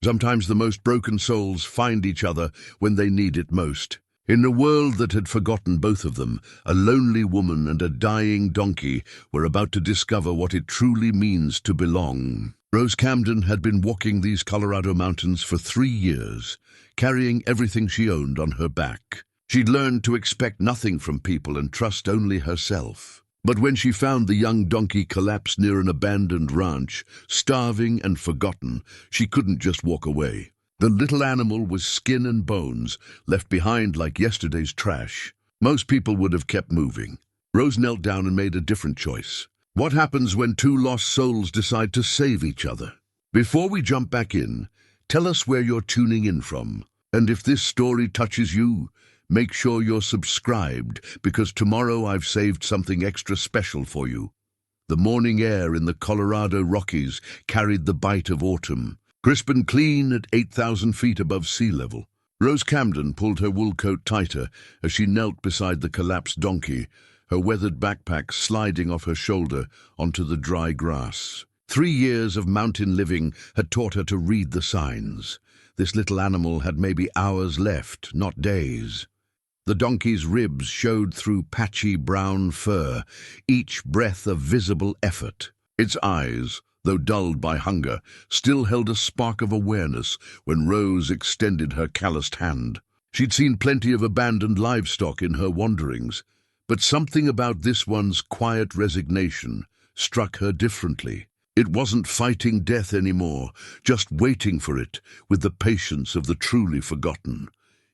Sometimes the most broken souls find each other when they need it most. In a world that had forgotten both of them, a lonely woman and a dying donkey were about to discover what it truly means to belong. Rose Camden had been walking these Colorado mountains for 3 years, carrying everything she owned on her back. She'd learned to expect nothing from people and trust only herself. But when she found the young donkey collapsed near an abandoned ranch, starving and forgotten, she couldn't just walk away. The little animal was skin and bones, left behind like yesterday's trash. Most people would have kept moving. Rose knelt down and made a different choice. What happens when two lost souls decide to save each other? Before we jump back in, tell us where you're tuning in from. And if this story touches you, make sure you're subscribed, because tomorrow I've saved something extra special for you. The morning air in the Colorado Rockies carried the bite of autumn, crisp and clean at 8,000 feet above sea level. Rose Camden pulled her wool coat tighter as she knelt beside the collapsed donkey, her weathered backpack sliding off her shoulder onto the dry grass. 3 years of mountain living had taught her to read the signs. This little animal had maybe hours left, not days. The donkey's ribs showed through patchy brown fur, each breath a visible effort. Its eyes, though dulled by hunger, still held a spark of awareness when Rose extended her calloused hand. She'd seen plenty of abandoned livestock in her wanderings, but something about this one's quiet resignation struck her differently. It wasn't fighting death anymore, just waiting for it with the patience of the truly forgotten.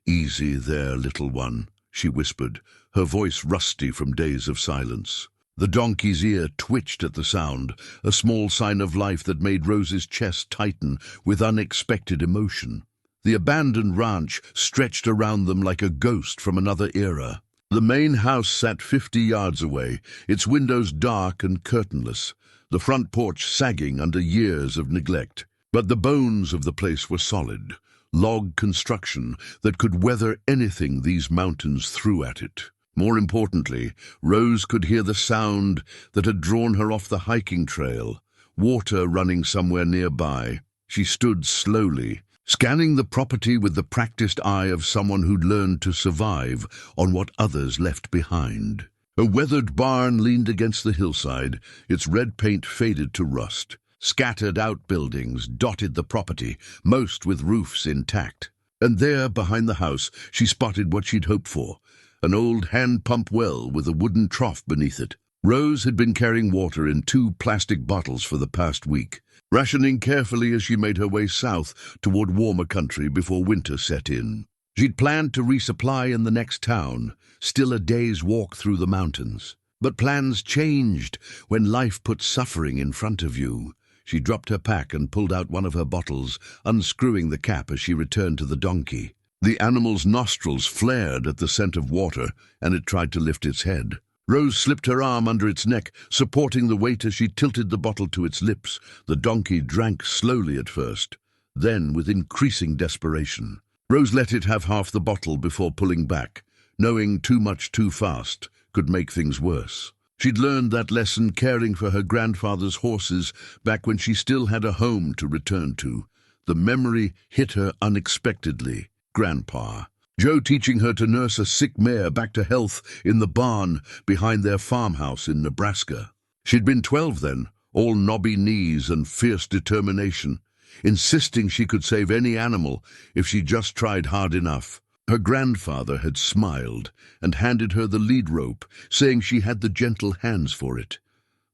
"Easy there, little one," she whispered, her voice rusty from days of silence. The donkey's ear twitched at the sound, a small sign of life that made Rose's chest tighten with unexpected emotion. The abandoned ranch stretched around them like a ghost from another era. The main house sat 50 yards away, its windows dark and curtainless, the front porch sagging under years of neglect. But the bones of the place were solid. Log construction that could weather anything these mountains threw at it. More importantly, Rose could hear the sound that had drawn her off the hiking trail, water running somewhere nearby. She stood slowly, scanning the property with the practiced eye of someone who'd learned to survive on what others left behind. A weathered barn leaned against the hillside, its red paint faded to rust. Scattered outbuildings dotted the property, most with roofs intact. And there, behind the house, she spotted what she'd hoped for, an old hand-pump well with a wooden trough beneath it. Rose had been carrying water in 2 plastic bottles for the past week, rationing carefully as she made her way south toward warmer country before winter set in. She'd planned to resupply in the next town, still a day's walk through the mountains. But plans changed when life put suffering in front of you. She dropped her pack and pulled out one of her bottles, unscrewing the cap as she returned to the donkey. The animal's nostrils flared at the scent of water, and it tried to lift its head. Rose slipped her arm under its neck, supporting the weight as she tilted the bottle to its lips. The donkey drank slowly at first, then with increasing desperation. Rose let it have half the bottle before pulling back, knowing too much too fast could make things worse. She'd learned that lesson caring for her grandfather's horses back when she still had a home to return to. The memory hit her unexpectedly. Grandpa. Joe teaching her to nurse a sick mare back to health in the barn behind their farmhouse in Nebraska. She'd been 12 then, all knobby knees and fierce determination, insisting she could save any animal if she just tried hard enough. Her grandfather had smiled and handed her the lead rope, saying she had the gentle hands for it.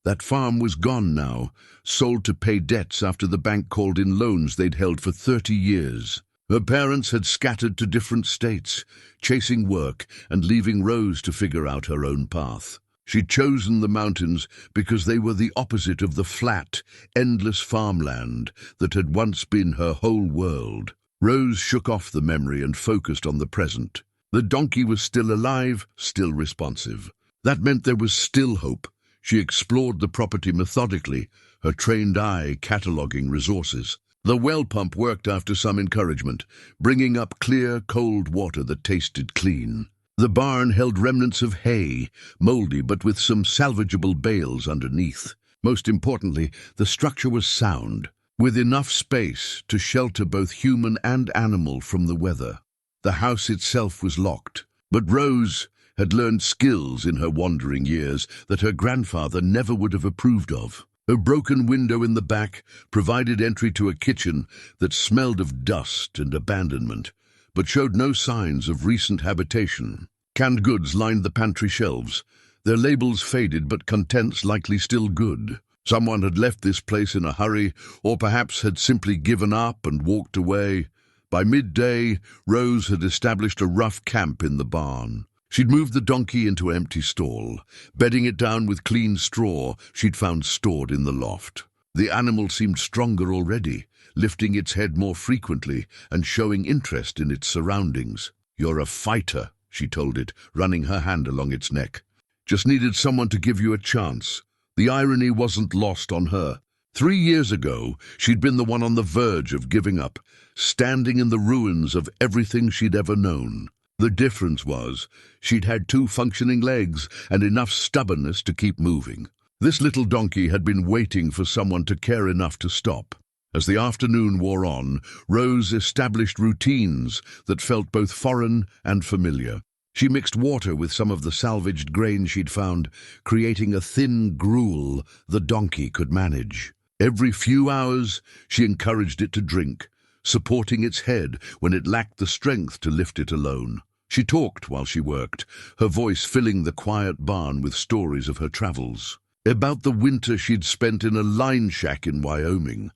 That farm was gone now, sold to pay debts after the bank called in loans they'd held for 30 years. Her parents had scattered to different states, chasing work and leaving Rose to figure out her own path. She'd chosen the mountains because they were the opposite of the flat, endless farmland that had once been her whole world. Rose shook off the memory and focused on the present. The donkey was still alive, still responsive. That meant there was still hope. She explored the property methodically, her trained eye cataloging resources. The well pump worked after some encouragement, bringing up clear, cold water that tasted clean. The barn held remnants of hay, moldy but with some salvageable bales underneath. Most importantly, the structure was sound. with enough space to shelter both human and animal from the weather. The house itself was locked, but Rose had learned skills in her wandering years that her grandfather never would have approved of. A broken window in the back provided entry to a kitchen that smelled of dust and abandonment, but showed no signs of recent habitation. Canned goods lined the pantry shelves, their labels faded but contents likely still good. Someone had left this place in a hurry, or perhaps had simply given up and walked away. By midday, Rose had established a rough camp in the barn. She'd moved the donkey into an empty stall, bedding it down with clean straw she'd found stored in the loft. The animal seemed stronger already, lifting its head more frequently and showing interest in its surroundings. "You're a fighter," she told it, running her hand along its neck. "Just needed someone to give you a chance." The irony wasn't lost on her. 3 years ago, she'd been the one on the verge of giving up, standing in the ruins of everything she'd ever known. The difference was, she'd had 2 functioning legs and enough stubbornness to keep moving. This little donkey had been waiting for someone to care enough to stop. As the afternoon wore on, Rose established routines that felt both foreign and familiar. She mixed water with some of the salvaged grain she'd found, creating a thin gruel the donkey could manage. Every few hours, she encouraged it to drink, supporting its head when it lacked the strength to lift it alone. She talked while she worked, her voice filling the quiet barn with stories of her travels. About the winter she'd spent in a line shack in Wyoming,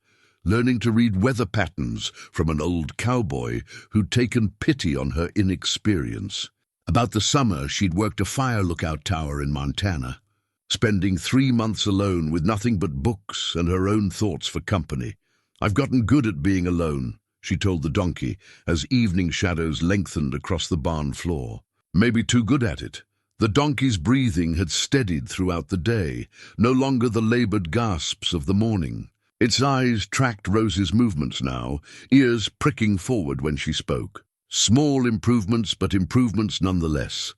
learning to read weather patterns from an old cowboy who'd taken pity on her inexperience. About the summer she'd worked a fire lookout tower in Montana, spending 3 months alone with nothing but books and her own thoughts for company. "I've gotten good at being alone," she told the donkey as evening shadows lengthened across the barn floor. Maybe too good at it. The donkey's breathing had steadied throughout the day, no longer the labored gasps of the morning. Its eyes tracked Rose's movements now, ears pricking forward when she spoke. Small improvements, but improvements nonetheless.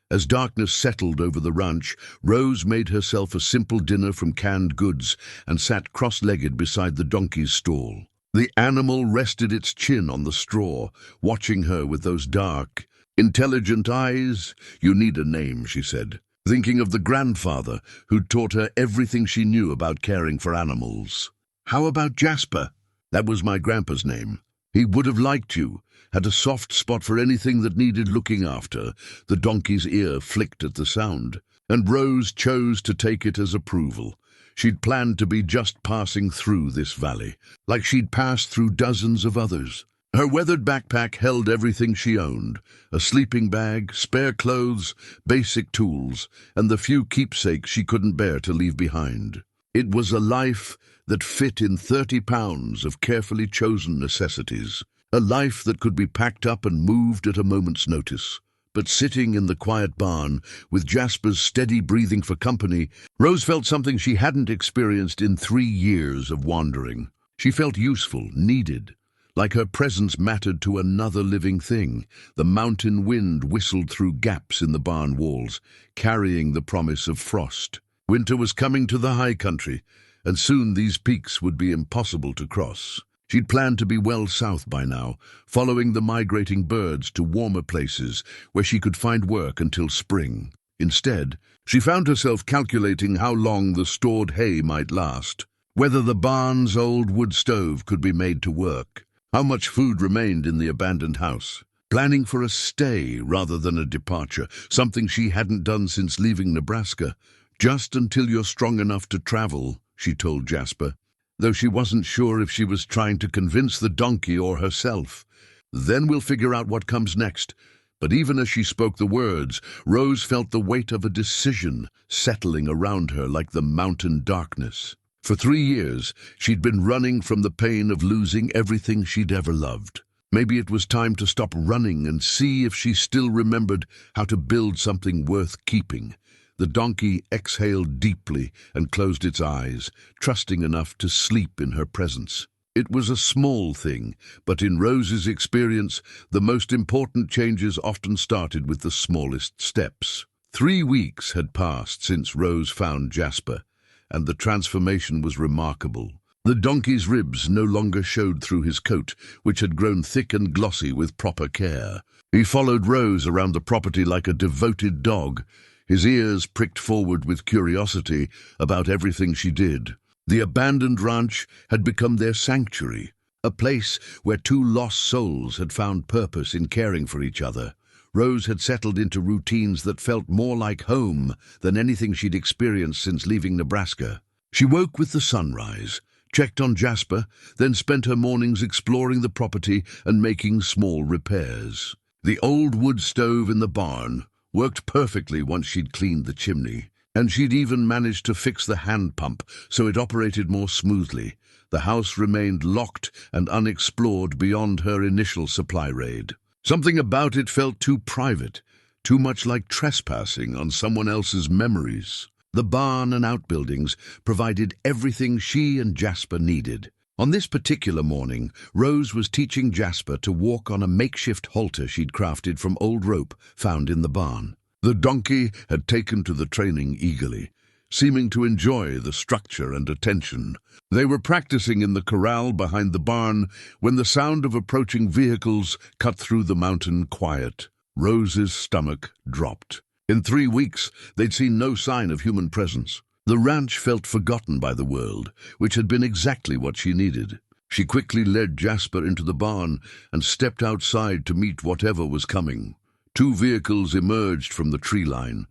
As darkness settled over the ranch, Rose made herself a simple dinner from canned goods and sat cross-legged beside the donkey's stall. The animal rested its chin on the straw, watching her with those dark, intelligent eyes. "You need a name," she said, thinking of the grandfather who'd taught her everything she knew about caring for animals. "How about Jasper?" "That was my grandpa's name. He would have liked you, had a soft spot for anything that needed looking after." The donkey's ear flicked at the sound, and Rose chose to take it as approval. She'd planned to be just passing through this valley, like she'd passed through dozens of others. Her weathered backpack held everything she owned, a sleeping bag, spare clothes, basic tools, and the few keepsakes she couldn't bear to leave behind. It was a life that fit in 30 pounds of carefully chosen necessities, a life that could be packed up and moved at a moment's notice. But sitting in the quiet barn, with Jasper's steady breathing for company, Rose felt something she hadn't experienced in 3 years of wandering. She felt useful, needed, like her presence mattered to another living thing. The mountain wind whistled through gaps in the barn walls, carrying the promise of frost. Winter was coming to the high country, and soon these peaks would be impossible to cross. She'd planned to be well south by now, following the migrating birds to warmer places where she could find work until spring. Instead, she found herself calculating how long the stored hay might last, whether the barn's old wood stove could be made to work, how much food remained in the abandoned house. Planning for a stay rather than a departure, something she hadn't done since leaving Nebraska. "Just until you're strong enough to travel," she told Jasper, though she wasn't sure if she was trying to convince the donkey or herself. "Then we'll figure out what comes next." But even as she spoke the words, Rose felt the weight of a decision settling around her like the mountain darkness. For 3 years, she'd been running from the pain of losing everything she'd ever loved. Maybe it was time to stop running and see if she still remembered how to build something worth keeping. The donkey exhaled deeply and closed its eyes, trusting enough to sleep in her presence. It was a small thing, but in Rose's experience, the most important changes often started with the smallest steps. 3 weeks had passed since Rose found Jasper, and the transformation was remarkable. The donkey's ribs no longer showed through his coat, which had grown thick and glossy with proper care. He followed Rose around the property like a devoted dog, his ears pricked forward with curiosity about everything she did. The abandoned ranch had become their sanctuary, a place where two lost souls had found purpose in caring for each other. Rose had settled into routines that felt more like home than anything she'd experienced since leaving Nebraska. She woke with the sunrise, checked on Jasper, then spent her mornings exploring the property and making small repairs. The old wood stove in the barn worked perfectly once she'd cleaned the chimney, and she'd even managed to fix the hand pump so it operated more smoothly. The house remained locked and unexplored beyond her initial supply raid. Something about it felt too private, too much like trespassing on someone else's memories. The barn and outbuildings provided everything she and Jasper needed. On this particular morning, Rose was teaching Jasper to walk on a makeshift halter she'd crafted from old rope found in the barn. The donkey had taken to the training eagerly, seeming to enjoy the structure and attention. They were practicing in the corral behind the barn when the sound of approaching vehicles cut through the mountain quiet. Rose's stomach dropped. In 3 weeks, they'd seen no sign of human presence. The ranch felt forgotten by the world, which had been exactly what she needed. She quickly led Jasper into the barn and stepped outside to meet whatever was coming. 2 vehicles emerged from the tree line,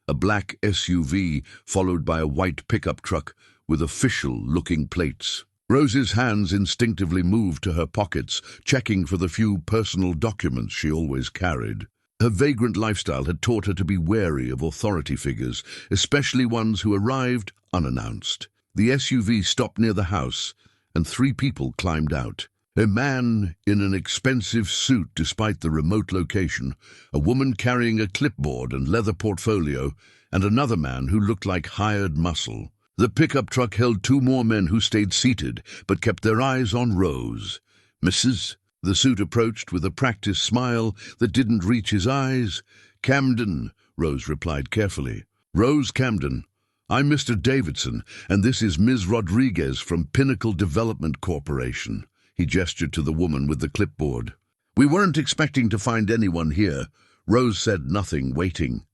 a black SUV followed by a white pickup truck with official-looking plates. Rose's hands instinctively moved to her pockets, checking for the few personal documents she always carried. Her vagrant lifestyle had taught her to be wary of authority figures, especially ones who arrived unannounced. The SUV stopped near the house, and 3 people climbed out. A man in an expensive suit despite the remote location, a woman carrying a clipboard and leather portfolio, and another man who looked like hired muscle. The pickup truck held 2 more men who stayed seated, but kept their eyes on Rose. "Mrs.?" The suit approached with a practiced smile that didn't reach his eyes. "Camden," Rose replied carefully. "Rose Camden. I'm Mr. Davidson, and this is Ms. Rodriguez from Pinnacle Development Corporation." He gestured to the woman with the clipboard. "We weren't expecting to find anyone here." Rose said nothing, waiting.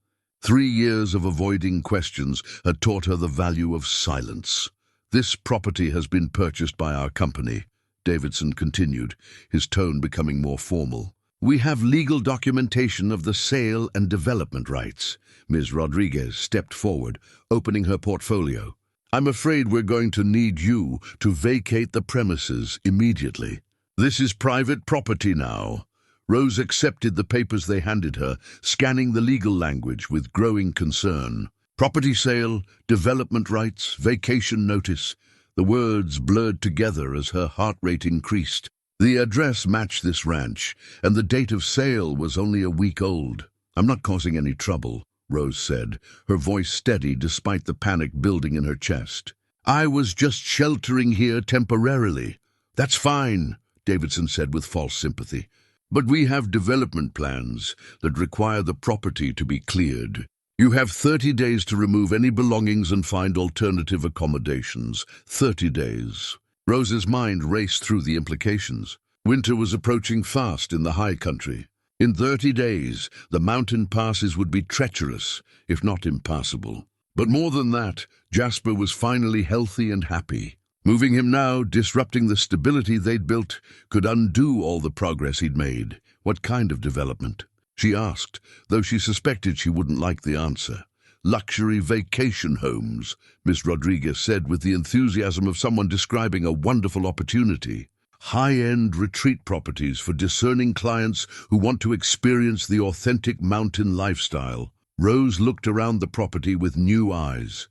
3 years of avoiding questions had taught her the value of silence. "This property has been purchased by our company," Davidson continued, his tone becoming more formal. "We have legal documentation of the sale and development rights." Ms. Rodriguez stepped forward, opening her portfolio. "I'm afraid we're going to need you to vacate the premises immediately. This is private property now." Rose accepted the papers they handed her, scanning the legal language with growing concern. Property sale, development rights, vacation notice. The words blurred together as her heart rate increased. The address matched this ranch, and the date of sale was only a week old. "I'm not causing any trouble," Rose said, her voice steady despite the panic building in her chest. "I was just sheltering here temporarily." "That's fine," Davidson said with false sympathy. "But we have development plans that require the property to be cleared. You have 30 days to remove any belongings and find alternative accommodations. 30 days. Rose's mind raced through the implications. Winter was approaching fast in the high country. In 30 days, the mountain passes would be treacherous, if not impassable. But more than that, Jasper was finally healthy and happy. Moving him now, disrupting the stability they'd built, could undo all the progress he'd made. What kind of development? She asked, though she suspected she wouldn't like the answer. "Luxury vacation homes," Miss Rodriguez said with the enthusiasm of someone describing a wonderful opportunity. "High-end retreat properties for discerning clients who want to experience the authentic mountain lifestyle." Rose looked around the property with new eyes,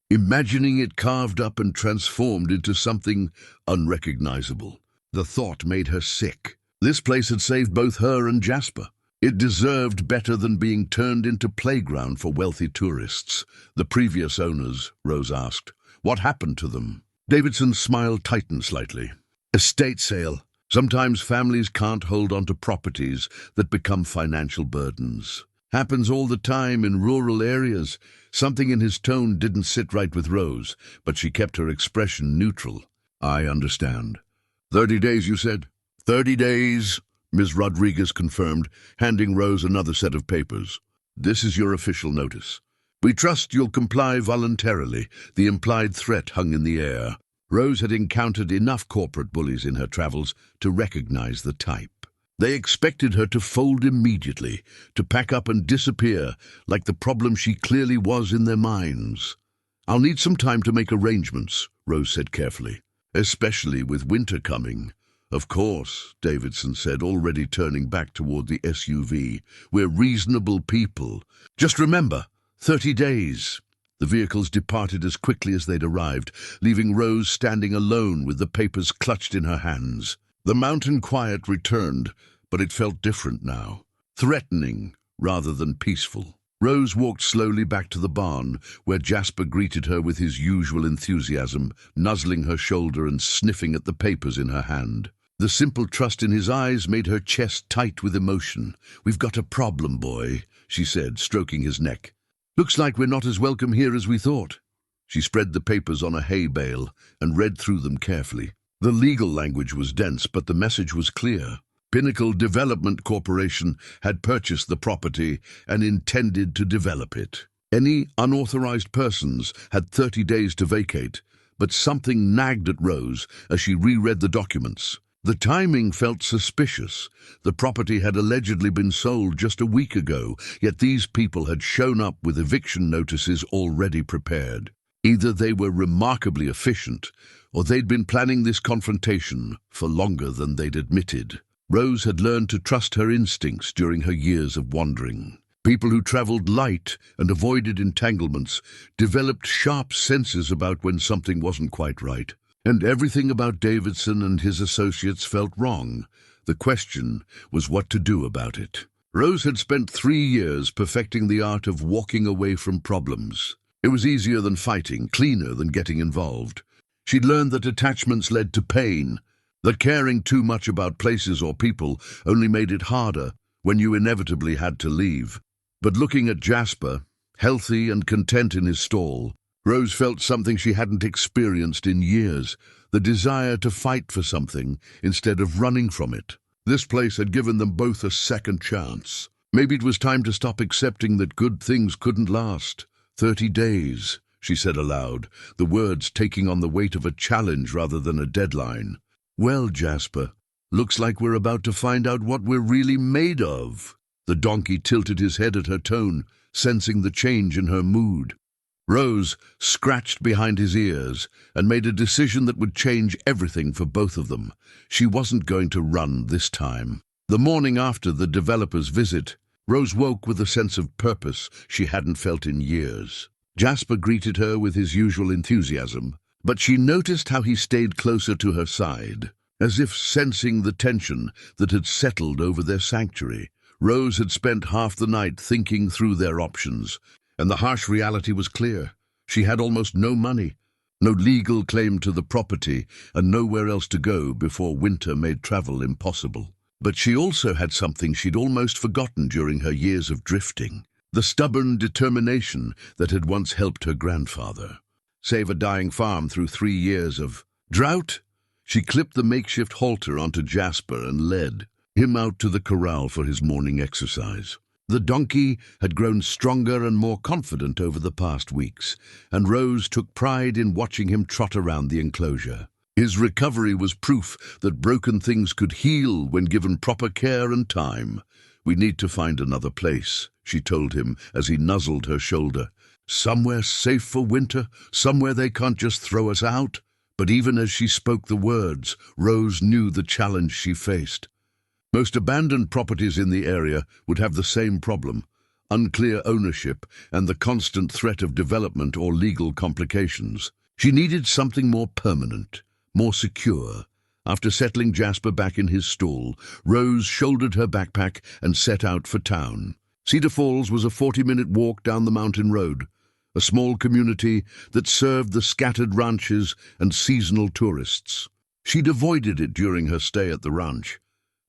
imagining it carved up and transformed into something unrecognizable. The thought made her sick. This place had saved both her and Jasper. It deserved better than being turned into playground for wealthy tourists. "The previous owners," Rose asked. "What happened to them?" Davidson's smile tightened slightly. "Estate sale. Sometimes families can't hold on to properties that become financial burdens. Happens all the time in rural areas." Something in his tone didn't sit right with Rose, but she kept her expression neutral. I understand. 30 days, you said? 30 days, Ms. Rodriguez confirmed, handing Rose another set of papers. This is your official notice. We trust you'll comply voluntarily. The implied threat hung in the air. Rose had encountered enough corporate bullies in her travels to recognize the type. They expected her to fold immediately, to pack up and disappear, like the problem she clearly was in their minds. I'll need some time to make arrangements, Rose said carefully, especially with winter coming. Of course, Davidson said, already turning back toward the SUV. We're reasonable people. Just remember, 30 days. The vehicles departed as quickly as they'd arrived, leaving Rose standing alone with the papers clutched in her hands. The mountain quiet returned, but it felt different now, threatening rather than peaceful. Rose walked slowly back to the barn, where Jasper greeted her with his usual enthusiasm, nuzzling her shoulder and sniffing at the papers in her hand. The simple trust in his eyes made her chest tight with emotion. "We've got a problem, boy," she said, stroking his neck. "Looks like we're not as welcome here as we thought." She spread the papers on a hay bale and read through them carefully. The legal language was dense, but the message was clear. Pinnacle Development Corporation had purchased the property and intended to develop it. Any unauthorized persons had 30 days to vacate, but something nagged at Rose as she reread the documents. The timing felt suspicious. The property had allegedly been sold just a week ago, yet these people had shown up with eviction notices already prepared. Either they were remarkably efficient, or they'd been planning this confrontation for longer than they'd admitted. Rose had learned to trust her instincts during her years of wandering. People who traveled light and avoided entanglements developed sharp senses about when something wasn't quite right. And everything about Davidson and his associates felt wrong. The question was what to do about it. Rose had spent 3 years perfecting the art of walking away from problems. It was easier than fighting, cleaner than getting involved. She'd learned that attachments led to pain, that caring too much about places or people only made it harder when you inevitably had to leave. But looking at Jasper, healthy and content in his stall, Rose felt something she hadn't experienced in years, the desire to fight for something instead of running from it. This place had given them both a second chance. Maybe it was time to stop accepting that good things couldn't last. 30 days, she said aloud, the words taking on the weight of a challenge rather than a deadline. Well, Jasper, looks like we're about to find out what we're really made of. The donkey tilted his head at her tone, sensing the change in her mood. Rose scratched behind his ears and made a decision that would change everything for both of them. She wasn't going to run this time. The morning after the developer's visit, Rose woke with a sense of purpose she hadn't felt in years. Jasper greeted her with his usual enthusiasm, but she noticed how he stayed closer to her side, as if sensing the tension that had settled over their sanctuary. Rose had spent half the night thinking through their options, and the harsh reality was clear. She had almost no money, no legal claim to the property, and nowhere else to go before winter made travel impossible. But she also had something she'd almost forgotten during her years of drifting, the stubborn determination that had once helped her grandfather save a dying farm through 3 years of drought. She clipped the makeshift halter onto Jasper and led him out to the corral for his morning exercise. The donkey had grown stronger and more confident over the past weeks, and Rose took pride in watching him trot around the enclosure. His recovery was proof that broken things could heal when given proper care and time. "We need to find another place," she told him as he nuzzled her shoulder. "Somewhere safe for winter, somewhere they can't just throw us out." But even as she spoke the words, Rose knew the challenge she faced. Most abandoned properties in the area would have the same problem: unclear ownership and the constant threat of development or legal complications. She needed something more permanent, more secure. After settling Jasper back in his stall, Rose shouldered her backpack and set out for town. Cedar Falls was a 40-minute walk down the mountain road, a small community that served the scattered ranches and seasonal tourists. She'd avoided it during her stay at the ranch,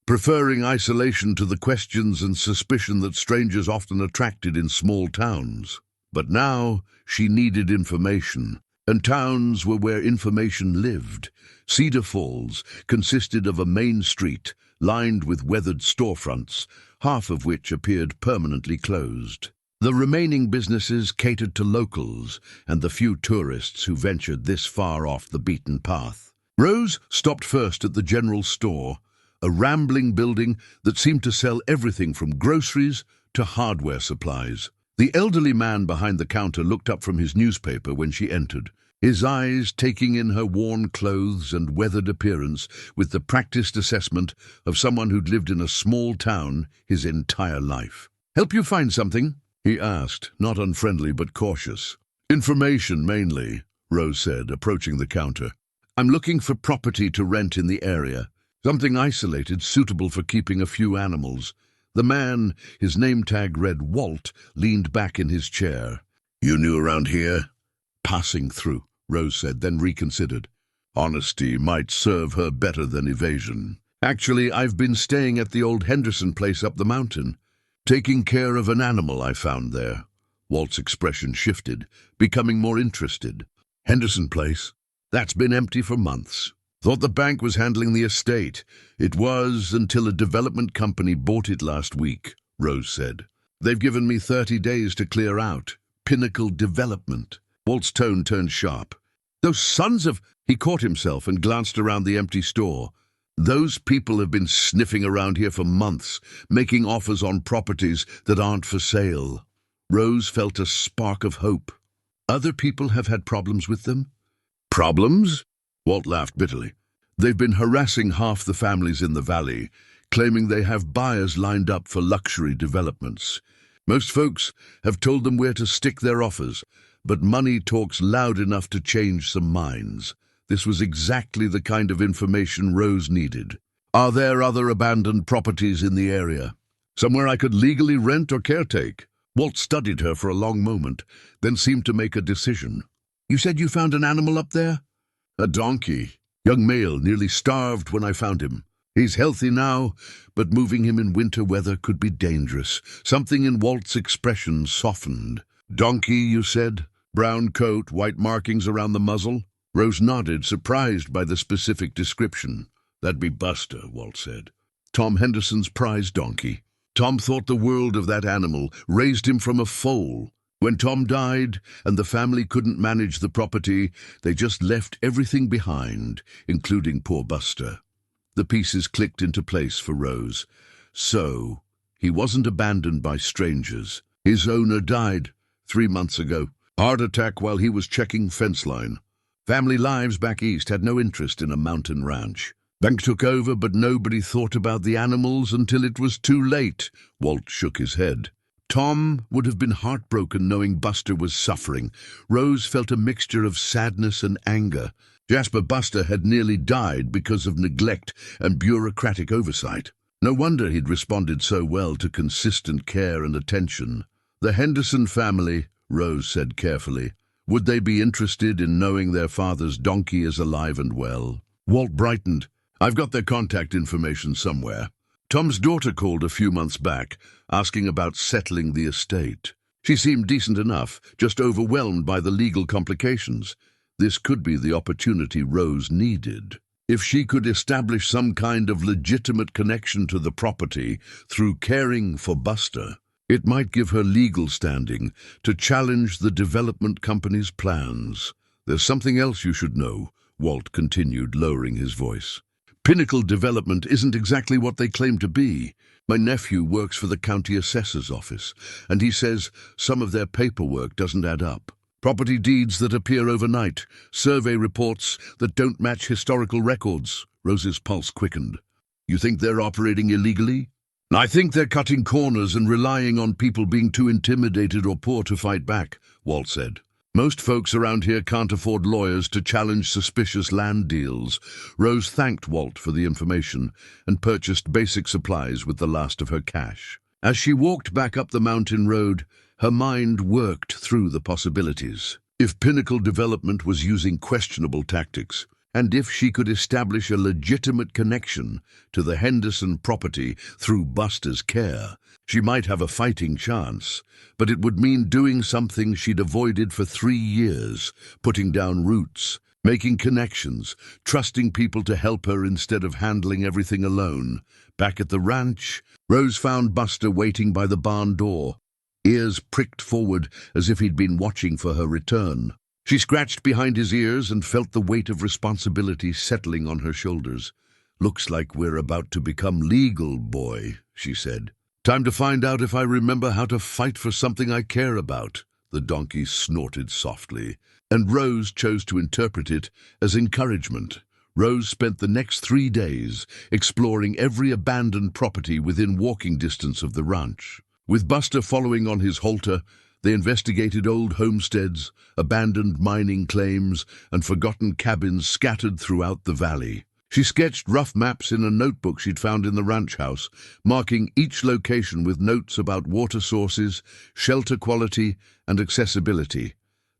preferring isolation to the questions and suspicion that strangers often attracted in small towns. But now she needed information, and towns were where information lived. Cedar Falls consisted of a main street lined with weathered storefronts, half of which appeared permanently closed. The remaining businesses catered to locals and the few tourists who ventured this far off the beaten path. Rose stopped first at the general store, a rambling building that seemed to sell everything from groceries to hardware supplies. The elderly man behind the counter looked up from his newspaper when she entered, his eyes taking in her worn clothes and weathered appearance with the practiced assessment of someone who'd lived in a small town his entire life. "Help you find something?" he asked, not unfriendly but cautious. "Information, mainly," Rose said, approaching the counter. "I'm looking for property to rent in the area. Something isolated, suitable for keeping a few animals." The man, his name tag read Walt, leaned back in his chair. "You new around here?" "Passing through," Rose said, then reconsidered. Honesty might serve her better than evasion. "Actually, I've been staying at the old Henderson place up the mountain, taking care of an animal I found there." Walt's expression shifted, becoming more interested. "Henderson place? That's been empty for months. Thought the bank was handling the estate. It was until a development company bought it last week," Rose said. "They've given me 30 days to clear out. Pinnacle Development." Walt's tone turned sharp. "Those sons of—" He caught himself and glanced around the empty store. "Those people have been sniffing around here for months, making offers on properties that aren't for sale." Rose felt a spark of hope. "Other people have had problems with them?" "Problems?" Walt laughed bitterly. "They've been harassing half the families in the valley, claiming they have buyers lined up for luxury developments. Most folks have told them where to stick their offers, but money talks loud enough to change some minds." This was exactly the kind of information Rose needed. "Are there other abandoned properties in the area? Somewhere I could legally rent or caretake?" Walt studied her for a long moment, then seemed to make a decision. "You said you found an animal up there?" "A donkey. Young male, nearly starved when I found him. He's healthy now, but moving him in winter weather could be dangerous." Something in Walt's expression softened. "Donkey, you said? Brown coat, white markings around the muzzle?" Rose nodded, surprised by the specific description. "That'd be Buster," Walt said. "Tom Henderson's prize donkey. Tom thought the world of that animal, raised him from a foal. When Tom died and the family couldn't manage the property, they just left everything behind, including poor Buster." The pieces clicked into place for Rose. So, he wasn't abandoned by strangers. His owner died 3 months ago. Heart attack while he was checking fence line. Family lives back east had no interest in a mountain ranch. Bank took over, but nobody thought about the animals until it was too late. Walt shook his head. Tom would have been heartbroken knowing Buster was suffering. Rose felt a mixture of sadness and anger. Jasper Buster had nearly died because of neglect and bureaucratic oversight. No wonder he'd responded so well to consistent care and attention. "The Henderson family," Rose said carefully. "Would they be interested in knowing their father's donkey is alive and well?" Walt brightened. "I've got their contact information somewhere. Tom's daughter called a few months back, asking about settling the estate. She seemed decent enough, just overwhelmed by the legal complications. This could be the opportunity Rose needed. If she could establish some kind of legitimate connection to the property through caring for Buster, it might give her legal standing to challenge the development company's plans. "There's something else you should know," Walt continued, lowering his voice. "Pinnacle Development isn't exactly what they claim to be. My nephew works for the county assessor's office, and he says some of their paperwork doesn't add up. Property deeds that appear overnight, survey reports that don't match historical records." Rose's pulse quickened. "You think they're operating illegally?" "I think they're cutting corners and relying on people being too intimidated or poor to fight back," Walt said. "Most folks around here can't afford lawyers to challenge suspicious land deals." Rose thanked Walt for the information and purchased basic supplies with the last of her cash. As she walked back up the mountain road, her mind worked through the possibilities. If Pinnacle Development was using questionable tactics, And if she could establish a legitimate connection to the Henderson property through Buster's care, she might have a fighting chance. But it would mean doing something she'd avoided for 3 years, putting down roots, making connections, trusting people to help her instead of handling everything alone. Back at the ranch, Rose found Buster waiting by the barn door, ears pricked forward as if he'd been watching for her return. She scratched behind his ears and felt the weight of responsibility settling on her shoulders. "Looks like we're about to become legal, boy," she said. "Time to find out if I remember how to fight for something I care about." The donkey snorted softly, and Rose chose to interpret it as encouragement. Rose spent the next 3 days exploring every abandoned property within walking distance of the ranch. With Buster following on his halter, they investigated old homesteads, abandoned mining claims, and forgotten cabins scattered throughout the valley. She sketched rough maps in a notebook she'd found in the ranch house, marking each location with notes about water sources, shelter quality, and accessibility.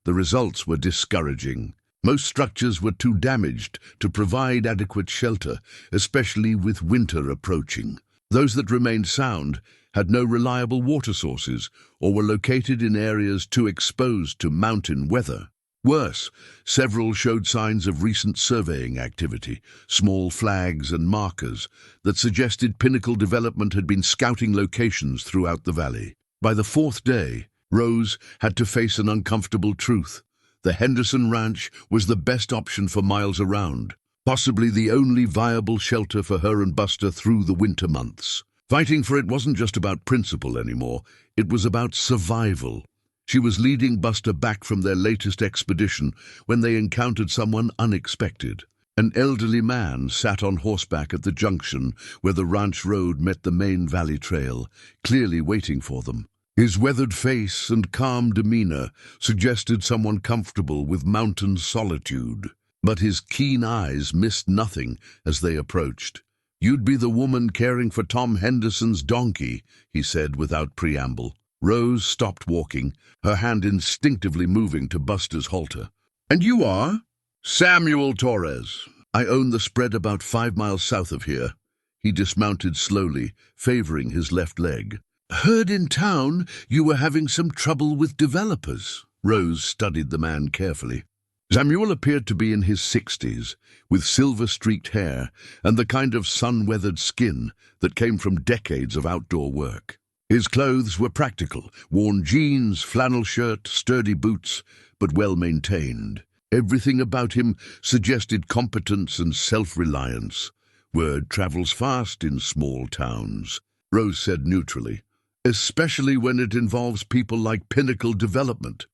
The results were discouraging. Most structures were too damaged to provide adequate shelter, especially with winter approaching. Those that remained sound had no reliable water sources or were located in areas too exposed to mountain weather. Worse, several showed signs of recent surveying activity, small flags and markers that suggested Pinnacle Development had been scouting locations throughout the valley. By the 4th day, Rose had to face an uncomfortable truth. The Henderson Ranch was the best option for miles around, possibly the only viable shelter for her and Buster through the winter months. Fighting for it wasn't just about principle anymore, it was about survival. She was leading Buster back from their latest expedition when they encountered someone unexpected. An elderly man sat on horseback at the junction where the ranch road met the main valley trail, clearly waiting for them. His weathered face and calm demeanor suggested someone comfortable with mountain solitude, but his keen eyes missed nothing as they approached. "You'd be the woman caring for Tom Henderson's donkey," he said without preamble. Rose stopped walking, her hand instinctively moving to Buster's halter. "And you are?" "Samuel Torres. I own the spread about 5 miles south of here." He dismounted slowly, favoring his left leg. "Heard in town you were having some trouble with developers." Rose studied the man carefully. Samuel appeared to be in his 60s, with silver-streaked hair and the kind of sun-weathered skin that came from decades of outdoor work. His clothes were practical, worn jeans, flannel shirt, sturdy boots, but well-maintained. Everything about him suggested competence and self-reliance. Word travels fast in small towns, Rose said neutrally, especially when it involves people like Pinnacle Development.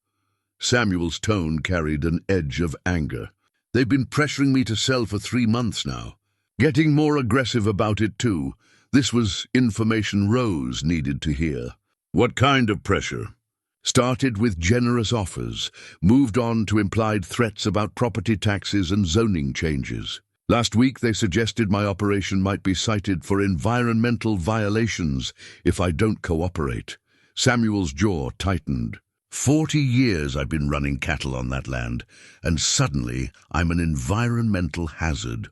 Samuel's tone carried an edge of anger. "They've been pressuring me to sell for 3 months now. Getting more aggressive about it too." This was information Rose needed to hear. "What kind of pressure?" "Started with generous offers, moved on to implied threats about property taxes and zoning changes. Last week they suggested my operation might be cited for environmental violations if I don't cooperate." Samuel's jaw tightened. 40 years I've been running cattle on that land, and suddenly I'm an environmental hazard.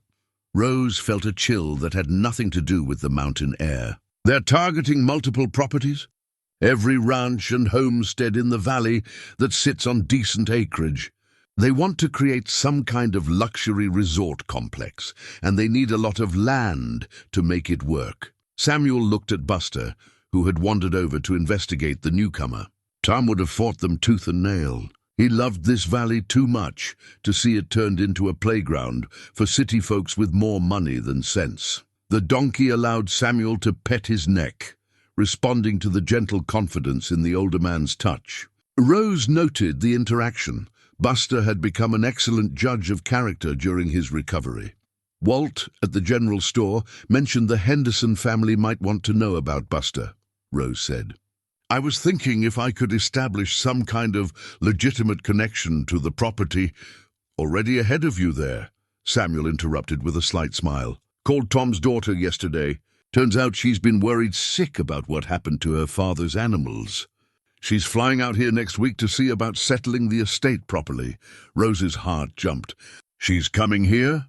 Rose felt a chill that had nothing to do with the mountain air. "They're targeting multiple properties? Every ranch and homestead in the valley that sits on decent acreage. They want to create some kind of luxury resort complex, and they need a lot of land to make it work." Samuel looked at Buster, who had wandered over to investigate the newcomer. Tom would have fought them tooth and nail. He loved this valley too much to see it turned into a playground for city folks with more money than sense. The donkey allowed Samuel to pet his neck, responding to the gentle confidence in the older man's touch. Rose noted the interaction. Buster had become an excellent judge of character during his recovery. Walt, at the general store, mentioned the Henderson family might want to know about Buster, Rose said. "I was thinking if I could establish some kind of legitimate connection to the property." "Already ahead of you there," Samuel interrupted with a slight smile. "Called Tom's daughter yesterday. Turns out she's been worried sick about what happened to her father's animals. She's flying out here next week to see about settling the estate properly." Rose's heart jumped. She's coming here?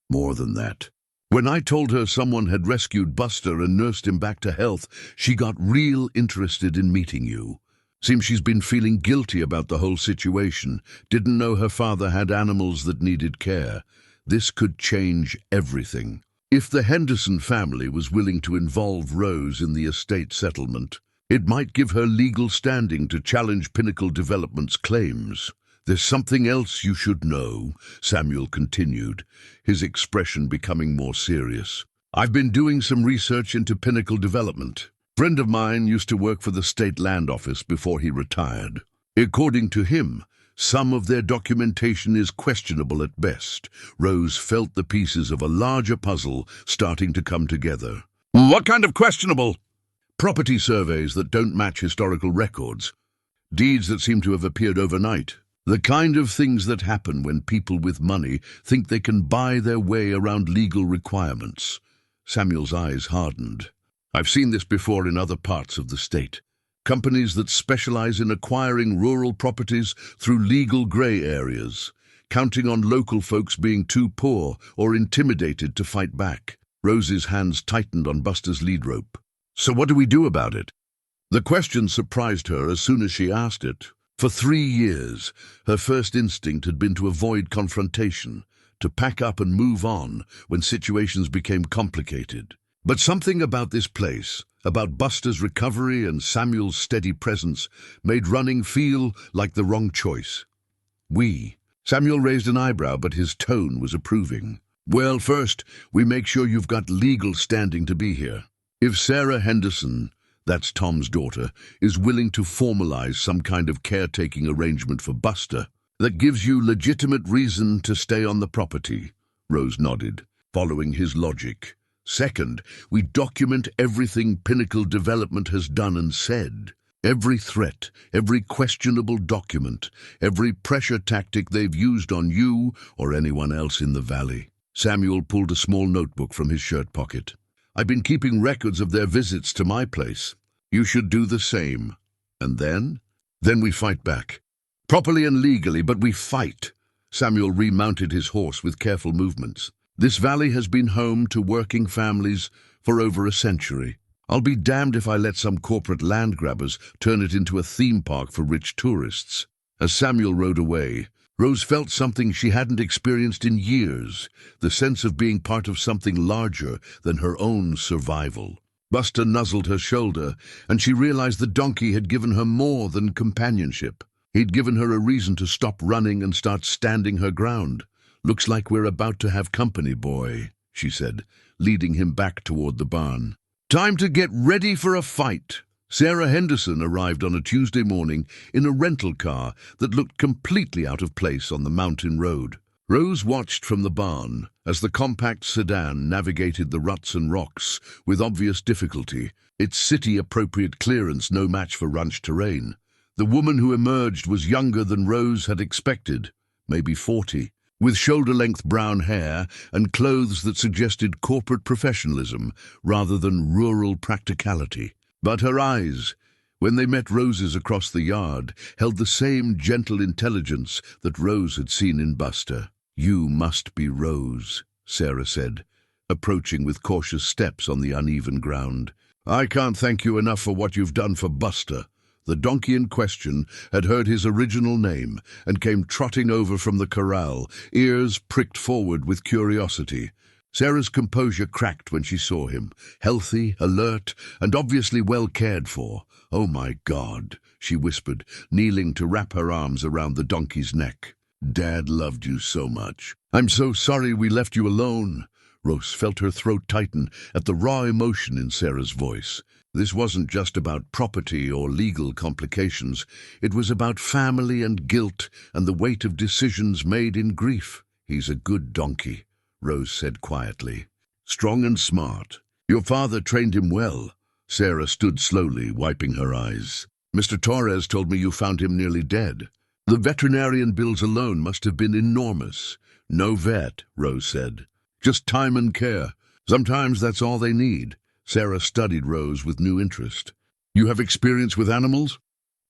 More than that. When I told her someone had rescued Buster and nursed him back to health, she got real interested in meeting you. Seems she's been feeling guilty about the whole situation, didn't know her father had animals that needed care. This could change everything. If the Henderson family was willing to involve Rose in the estate settlement, it might give her legal standing to challenge Pinnacle Development's claims. There's something else you should know, Samuel continued, his expression becoming more serious. I've been doing some research into Pinnacle Development. A friend of mine used to work for the State Land Office before he retired. According to him, some of their documentation is questionable at best. Rose felt the pieces of a larger puzzle starting to come together. What kind of questionable? Property surveys that don't match historical records. Deeds that seem to have appeared overnight. The kind of things that happen when people with money think they can buy their way around legal requirements. Samuel's eyes hardened. I've seen this before in other parts of the state. Companies that specialize in acquiring rural properties through legal gray areas, counting on local folks being too poor or intimidated to fight back. Rose's hands tightened on Buster's lead rope. So what do we do about it? The question surprised her as soon as she asked it. For 3 years, her first instinct had been to avoid confrontation, to pack up and move on when situations became complicated. But something about this place, about Buster's recovery and Samuel's steady presence, made running feel like the wrong choice. Samuel raised an eyebrow, but his tone was approving. Well, first, we make sure you've got legal standing to be here. If Sarah Henderson, that's Tom's daughter, is willing to formalize some kind of caretaking arrangement for Buster, that gives you legitimate reason to stay on the property. Rose nodded, following his logic. Second, we document everything Pinnacle Development has done and said. Every threat, every questionable document, every pressure tactic they've used on you or anyone else in the valley. Samuel pulled a small notebook from his shirt pocket. I've been keeping records of their visits to my place. You should do the same. And then? Then we fight back. Properly and legally, but we fight. Samuel remounted his horse with careful movements. This valley has been home to working families for over a century. I'll be damned if I let some corporate land grabbers turn it into a theme park for rich tourists. As Samuel rode away, Rose felt something she hadn't experienced in years, the sense of being part of something larger than her own survival. Buster nuzzled her shoulder, and she realized the donkey had given her more than companionship. He'd given her a reason to stop running and start standing her ground. Looks like we're about to have company, boy, she said, leading him back toward the barn. Time to get ready for a fight. Sarah Henderson arrived on a Tuesday morning in a rental car that looked completely out of place on the mountain road. Rose watched from the barn as the compact sedan navigated the ruts and rocks with obvious difficulty, its city-appropriate clearance no match for ranch terrain. The woman who emerged was younger than Rose had expected, maybe 40, with shoulder-length brown hair and clothes that suggested corporate professionalism rather than rural practicality. But her eyes, when they met Rose's across the yard, held the same gentle intelligence that Rose had seen in Buster. You must be Rose, Sarah said, approaching with cautious steps on the uneven ground. I can't thank you enough for what you've done for Buster. The donkey in question had heard his original name and came trotting over from the corral, ears pricked forward with curiosity. Sarah's composure cracked when she saw him, healthy, alert, and obviously well cared for. Oh my God, she whispered, kneeling to wrap her arms around the donkey's neck. Dad loved you so much. I'm so sorry we left you alone. Rose felt her throat tighten at the raw emotion in Sarah's voice. This wasn't just about property or legal complications. It was about family and guilt and the weight of decisions made in grief. He's a good donkey, Rose said quietly. Strong and smart. Your father trained him well. Sarah stood slowly, wiping her eyes. Mr. Torres told me you found him nearly dead. The veterinarian bills alone must have been enormous. No vet, Rose said. Just time and care. Sometimes that's all they need. Sarah studied Rose with new interest. You have experience with animals?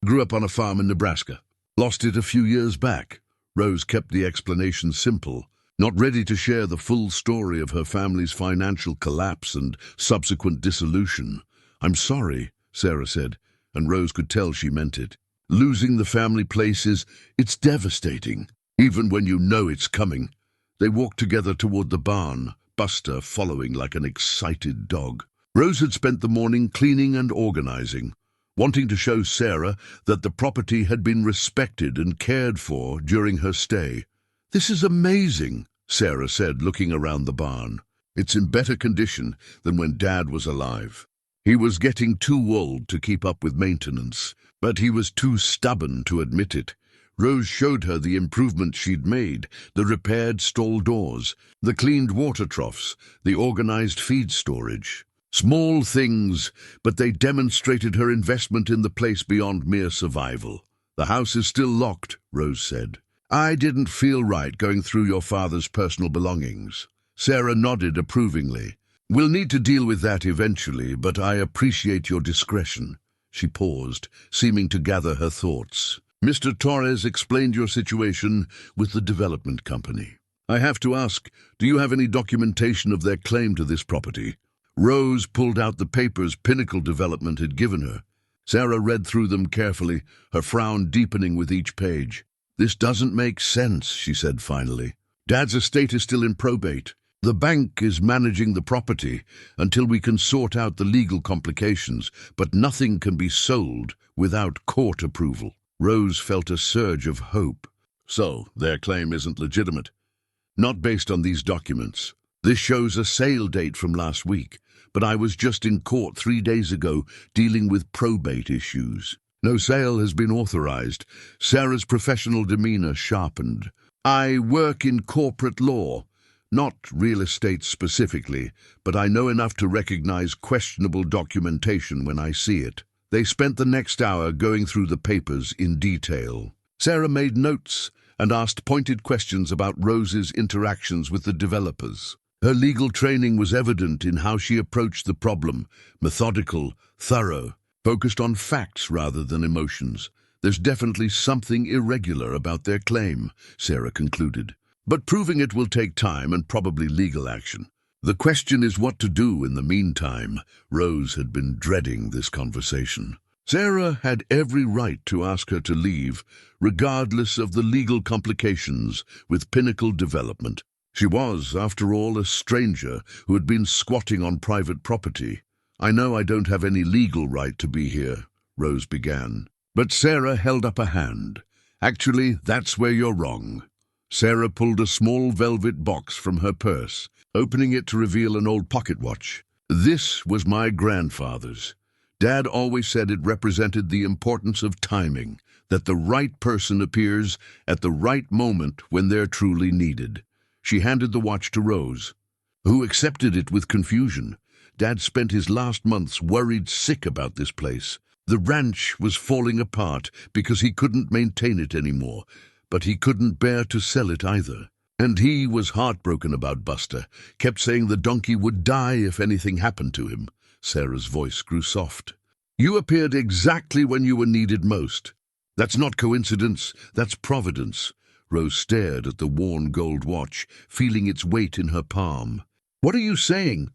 Grew up on a farm in Nebraska. Lost it a few years back. Rose kept the explanation simple. not ready to share the full story of her family's financial collapse and subsequent dissolution. "I'm sorry," Sarah said, and Rose could tell she meant it. "Losing the family place it's devastating, even when you know it's coming." They walked together toward the barn, Buster following like an excited dog. Rose had spent the morning cleaning and organizing, wanting to show Sarah that the property had been respected and cared for during her stay. "This is amazing," Sarah said, looking around the barn. "It's in better condition than when Dad was alive. He was getting too old to keep up with maintenance, but he was too stubborn to admit it." Rose showed her the improvements she'd made, the repaired stall doors, the cleaned water troughs, the organized feed storage. Small things, but they demonstrated her investment in the place beyond mere survival. "The house is still locked," Rose said. "I didn't feel right going through your father's personal belongings." Sarah nodded approvingly. "We'll need to deal with that eventually, but I appreciate your discretion." She paused, seeming to gather her thoughts. "Mr. Torres explained your situation with the development company. I have to ask, do you have any documentation of their claim to this property?" Rose pulled out the papers Pinnacle Development had given her. Sarah read through them carefully, her frown deepening with each page. "This doesn't make sense," she said finally. "Dad's estate is still in probate. The bank is managing the property until we can sort out the legal complications, but nothing can be sold without court approval." Rose felt a surge of hope. "So, their claim isn't legitimate?" "Not based on these documents. This shows a sale date from last week, but I was just in court 3 days ago dealing with probate issues. No sale has been authorized." Sarah's professional demeanor sharpened. "I work in corporate law, not real estate specifically, but I know enough to recognize questionable documentation when I see it." They spent the next hour going through the papers in detail. Sarah made notes and asked pointed questions about Rose's interactions with the developers. Her legal training was evident in how she approached the problem, methodical, thorough, focused on facts rather than emotions. "There's definitely something irregular about their claim," Sarah concluded. "But proving it will take time and probably legal action. The question is what to do in the meantime." Rose had been dreading this conversation. Sarah had every right to ask her to leave, regardless of the legal complications with Pinnacle Development. She was, after all, a stranger who had been squatting on private property. "I know I don't have any legal right to be here," Rose began. But Sarah held up a hand. "Actually, that's where you're wrong." Sarah pulled a small velvet box from her purse, opening it to reveal an old pocket watch. "This was my grandfather's. Dad always said it represented the importance of timing, that the right person appears at the right moment when they're truly needed." She handed the watch to Rose, who accepted it with confusion. Dad spent his last months worried sick about this place. The ranch was falling apart because he couldn't maintain it anymore, but he couldn't bear to sell it either. And he was heartbroken about Buster, kept saying the donkey would die if anything happened to him. Sarah's voice grew soft. "You appeared exactly when you were needed most. That's not coincidence, that's providence." Rose stared at the worn gold watch, feeling its weight in her palm. "What are you saying?"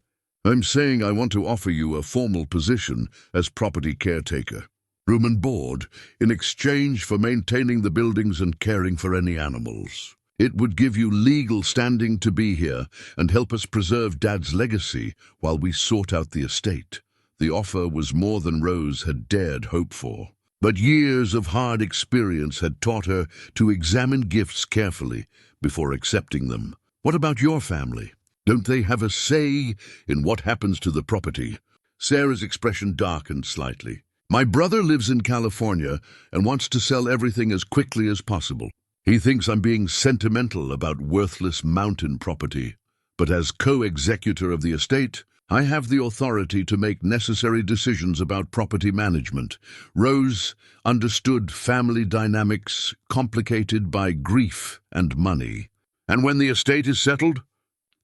"I'm saying I want to offer you a formal position as property caretaker. Room and board, in exchange for maintaining the buildings and caring for any animals. It would give you legal standing to be here and help us preserve Dad's legacy while we sort out the estate." The offer was more than Rose had dared hope for. But years of hard experience had taught her to examine gifts carefully before accepting them. "What about your family? Don't they have a say in what happens to the property?" Sarah's expression darkened slightly. "My brother lives in California and wants to sell everything as quickly as possible. He thinks I'm being sentimental about worthless mountain property. But as co-executor of the estate, I have the authority to make necessary decisions about property management." Rose understood family dynamics complicated by grief and money. "And when the estate is settled?"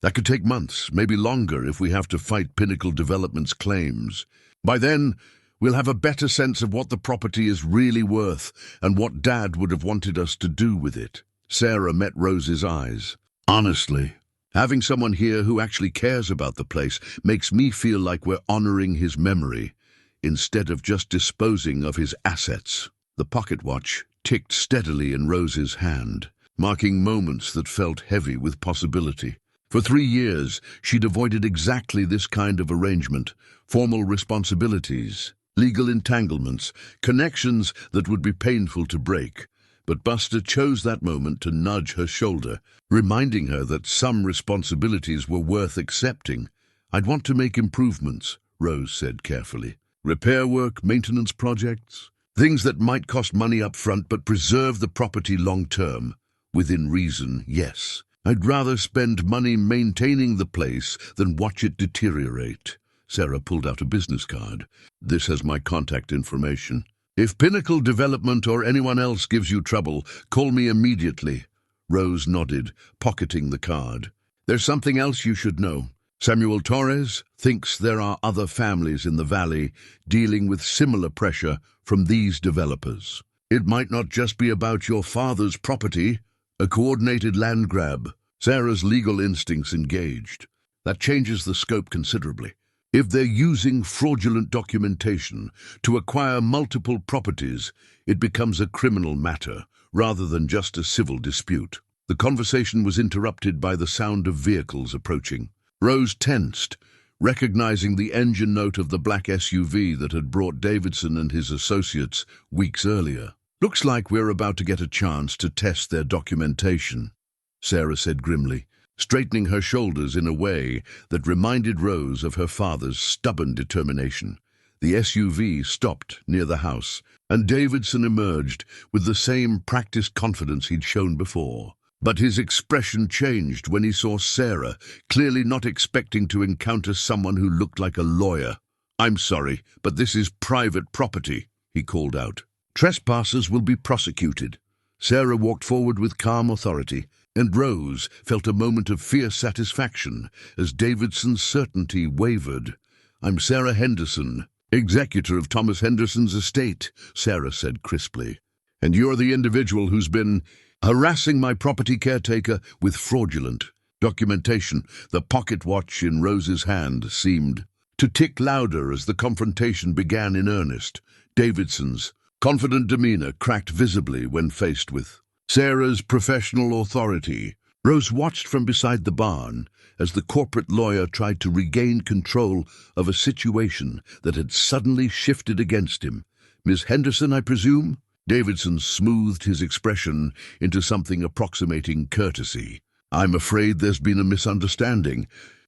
"That could take months, maybe longer if we have to fight Pinnacle Development's claims. By then, we'll have a better sense of what the property is really worth and what Dad would have wanted us to do with it." Sarah met Rose's eyes. Honestly, having someone here who actually cares about the place makes me feel like we're honoring his memory instead of just disposing of his assets. The pocket watch ticked steadily in Rose's hand, marking moments that felt heavy with possibility. For 3 years, she'd avoided exactly this kind of arrangement: formal responsibilities, legal entanglements, connections that would be painful to break. But Buster chose that moment to nudge her shoulder, reminding her that some responsibilities were worth accepting. "I'd want to make improvements," Rose said carefully. "Repair work, maintenance projects, things that might cost money up front but preserve the property long term. Within reason, yes. I'd rather spend money maintaining the place than watch it deteriorate." Sarah pulled out a business card. "This has my contact information. If Pinnacle Development or anyone else gives you trouble, call me immediately." Rose nodded, pocketing the card. "There's something else you should know. Samuel Torres thinks there are other families in the valley dealing with similar pressure from these developers. It might not just be about your father's property, a coordinated land grab." Sarah's legal instincts engaged. "That changes the scope considerably. If they're using fraudulent documentation to acquire multiple properties, it becomes a criminal matter rather than just a civil dispute." The conversation was interrupted by the sound of vehicles approaching. Rose tensed, recognizing the engine note of the black SUV that had brought Davidson and his associates weeks earlier. "Looks like we're about to get a chance to test their documentation," Sarah said grimly, straightening her shoulders in a way that reminded Rose of her father's stubborn determination. The SUV stopped near the house, and Davidson emerged with the same practiced confidence he'd shown before. But his expression changed when he saw Sarah, clearly not expecting to encounter someone who looked like a lawyer. "I'm sorry, but this is private property," he called out. "Trespassers will be prosecuted." Sarah walked forward with calm authority, and Rose felt a moment of fierce satisfaction as Davidson's certainty wavered. "I'm Sarah Henderson, executor of Thomas Henderson's estate," Sarah said crisply. "And you're the individual who's been harassing my property caretaker with fraudulent documentation." The pocket watch in Rose's hand seemed to tick louder as the confrontation began in earnest. Davidson's confident demeanor cracked visibly when faced with Sarah's professional authority. Rose watched from beside the barn as the corporate lawyer tried to regain control of a situation that had suddenly shifted against him. "Miss Henderson, I presume?" Davidson smoothed his expression into something approximating courtesy. "I'm afraid there's been a misunderstanding.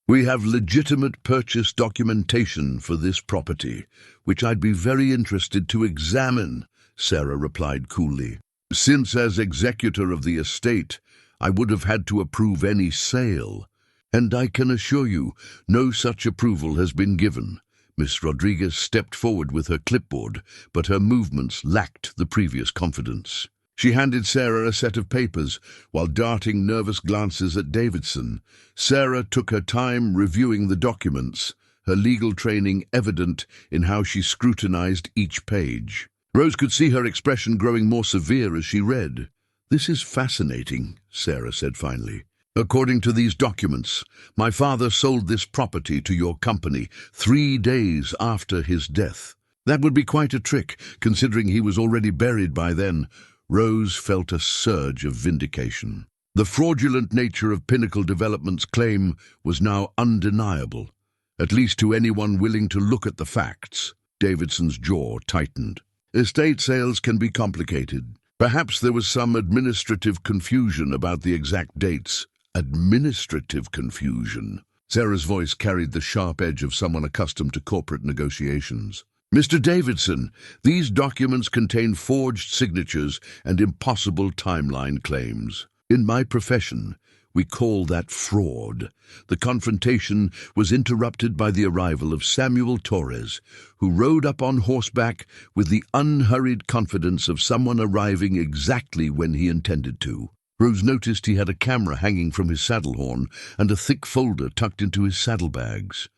We have legitimate purchase documentation for this property, which I'd be very interested to examine," Sarah replied coolly. "Since as executor of the estate, I would have had to approve any sale, and I can assure you no such approval has been given." Miss Rodriguez stepped forward with her clipboard, but her movements lacked the previous confidence. She handed Sarah a set of papers, while darting nervous glances at Davidson. Sarah took her time reviewing the documents, her legal training evident in how she scrutinized each page. Rose could see her expression growing more severe as she read. "This is fascinating," Sarah said finally. "According to these documents, my father sold this property to your company 3 days after his death. That would be quite a trick, considering he was already buried by then." Rose felt a surge of vindication. The fraudulent nature of Pinnacle Development's claim was now undeniable, at least to anyone willing to look at the facts. Davidson's jaw tightened. "Estate sales can be complicated. Perhaps there was some administrative confusion about the exact dates." "Administrative confusion?" Sarah's voice carried the sharp edge of someone accustomed to corporate negotiations. "Mr. Davidson, these documents contain forged signatures and impossible timeline claims. In my profession, we call that fraud." The confrontation was interrupted by the arrival of Samuel Torres, who rode up on horseback with the unhurried confidence of someone arriving exactly when he intended to. Rose noticed he had a camera hanging from his saddle horn and a thick folder tucked into his saddlebags.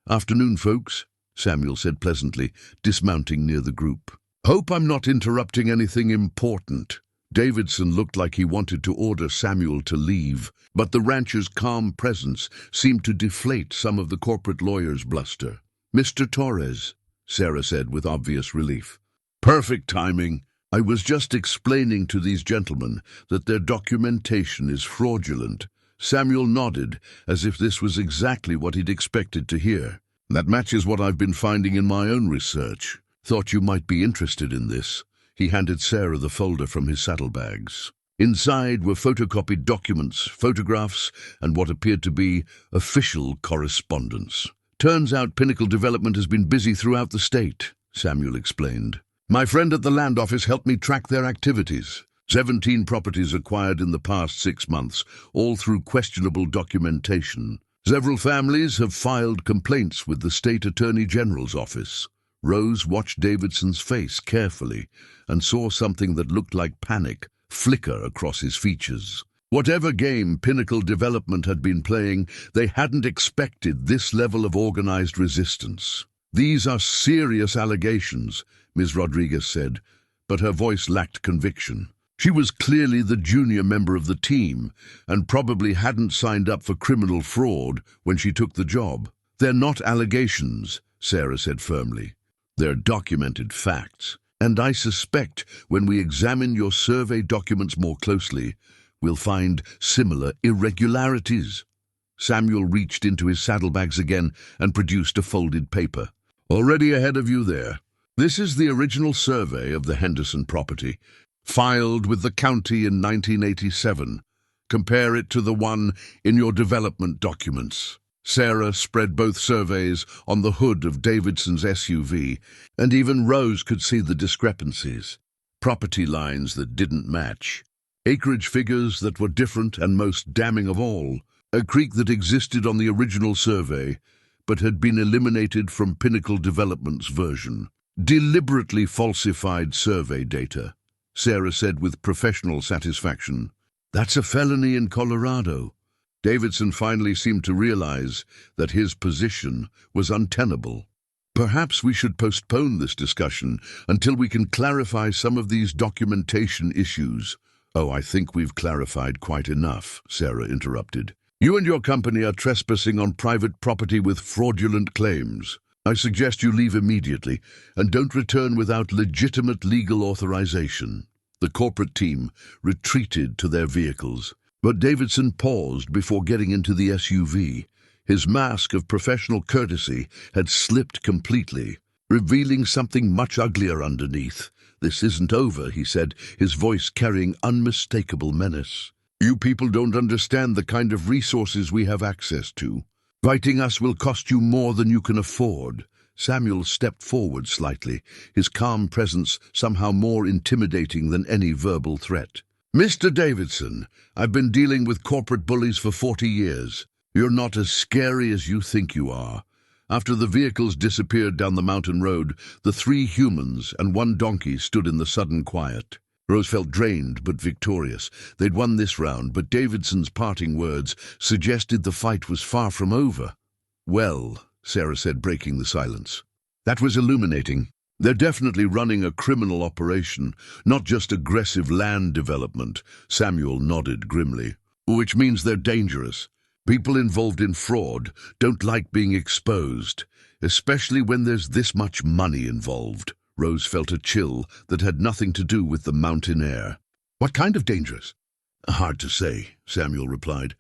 "Afternoon, folks," Samuel said pleasantly, dismounting near the group. "Hope I'm not interrupting anything important." Davidson looked like he wanted to order Samuel to leave, but the rancher's calm presence seemed to deflate some of the corporate lawyer's bluster. "Mr. Torres," Sarah said with obvious relief. "Perfect timing. I was just explaining to these gentlemen that their documentation is fraudulent." Samuel nodded, as if this was exactly what he'd expected to hear. "That matches what I've been finding in my own research. Thought you might be interested in this." He handed Sarah the folder from his saddlebags. Inside were photocopied documents, photographs, and what appeared to be official correspondence. "Turns out Pinnacle Development has been busy throughout the state," Samuel explained. "My friend at the land office helped me track their activities. 17 properties acquired in the past 6 months, all through questionable documentation. Several families have filed complaints with the state attorney general's office." Rose watched Davidson's face carefully and saw something that looked like panic flicker across his features. Whatever game Pinnacle Development had been playing, they hadn't expected this level of organized resistance. "These are serious allegations," Ms. Rodriguez said, but her voice lacked conviction. She was clearly the junior member of the team and probably hadn't signed up for criminal fraud when she took the job. "They're not allegations," Sarah said firmly. "They're documented facts, and I suspect when we examine your survey documents more closely, we'll find similar irregularities." Samuel reached into his saddlebags again and produced a folded paper. "Already ahead of you there. This is the original survey of the Henderson property, filed with the county in 1987. Compare it to the one in your development documents." Sarah spread both surveys on the hood of Davidson's SUV, and even Rose could see the discrepancies. Property lines that didn't match. Acreage figures that were different, and most damning of all, a creek that existed on the original survey, but had been eliminated from Pinnacle Development's version. "Deliberately falsified survey data," Sarah said with professional satisfaction. "That's a felony in Colorado." Davidson finally seemed to realize that his position was untenable. "Perhaps we should postpone this discussion until we can clarify some of these documentation issues." "Oh, I think we've clarified quite enough," Sarah interrupted. "You and your company are trespassing on private property with fraudulent claims. I suggest you leave immediately and don't return without legitimate legal authorization." The corporate team retreated to their vehicles, but Davidson paused before getting into the SUV. His mask of professional courtesy had slipped completely, revealing something much uglier underneath. "This isn't over," he said, his voice carrying unmistakable menace. "You people don't understand the kind of resources we have access to. Fighting us will cost you more than you can afford." Samuel stepped forward slightly, his calm presence somehow more intimidating than any verbal threat. "Mr. Davidson, I've been dealing with corporate bullies for 40 years. You're not as scary as you think you are." After the vehicles disappeared down the mountain road, the 3 humans and 1 donkey stood in the sudden quiet. Rose felt drained but victorious. They'd won this round, but Davidson's parting words suggested the fight was far from over. "Well," Sarah said, breaking the silence, "that was illuminating. They're definitely running a criminal operation, not just aggressive land development." Samuel nodded grimly. "Which means they're dangerous. People involved in fraud don't like being exposed, especially when there's this much money involved." Rose felt a chill that had nothing to do with the mountain air. "What kind of dangerous?" "Hard to say," Samuel replied.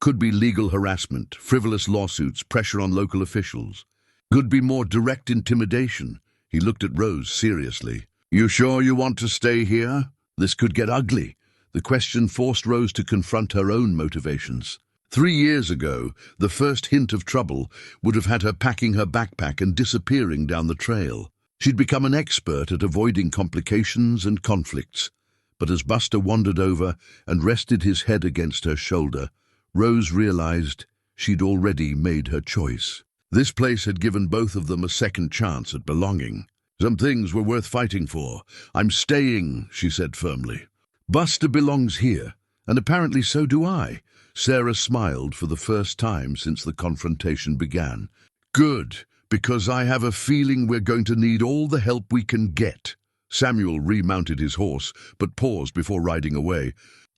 "Could be legal harassment, frivolous lawsuits, pressure on local officials. Could be more direct intimidation." He looked at Rose seriously. "You sure you want to stay here? This could get ugly." The question forced Rose to confront her own motivations. 3 years ago, the first hint of trouble would have had her packing her backpack and disappearing down the trail. She'd become an expert at avoiding complications and conflicts. But as Buster wandered over and rested his head against her shoulder, Rose realized she'd already made her choice. This place had given both of them a second chance at belonging. "Some things were worth fighting for. I'm staying," she said firmly. "Buster belongs here, and apparently so do I." Sarah smiled for the first time since the confrontation began. "Good, because I have a feeling we're going to need all the help we can get." Samuel remounted his horse, but paused before riding away.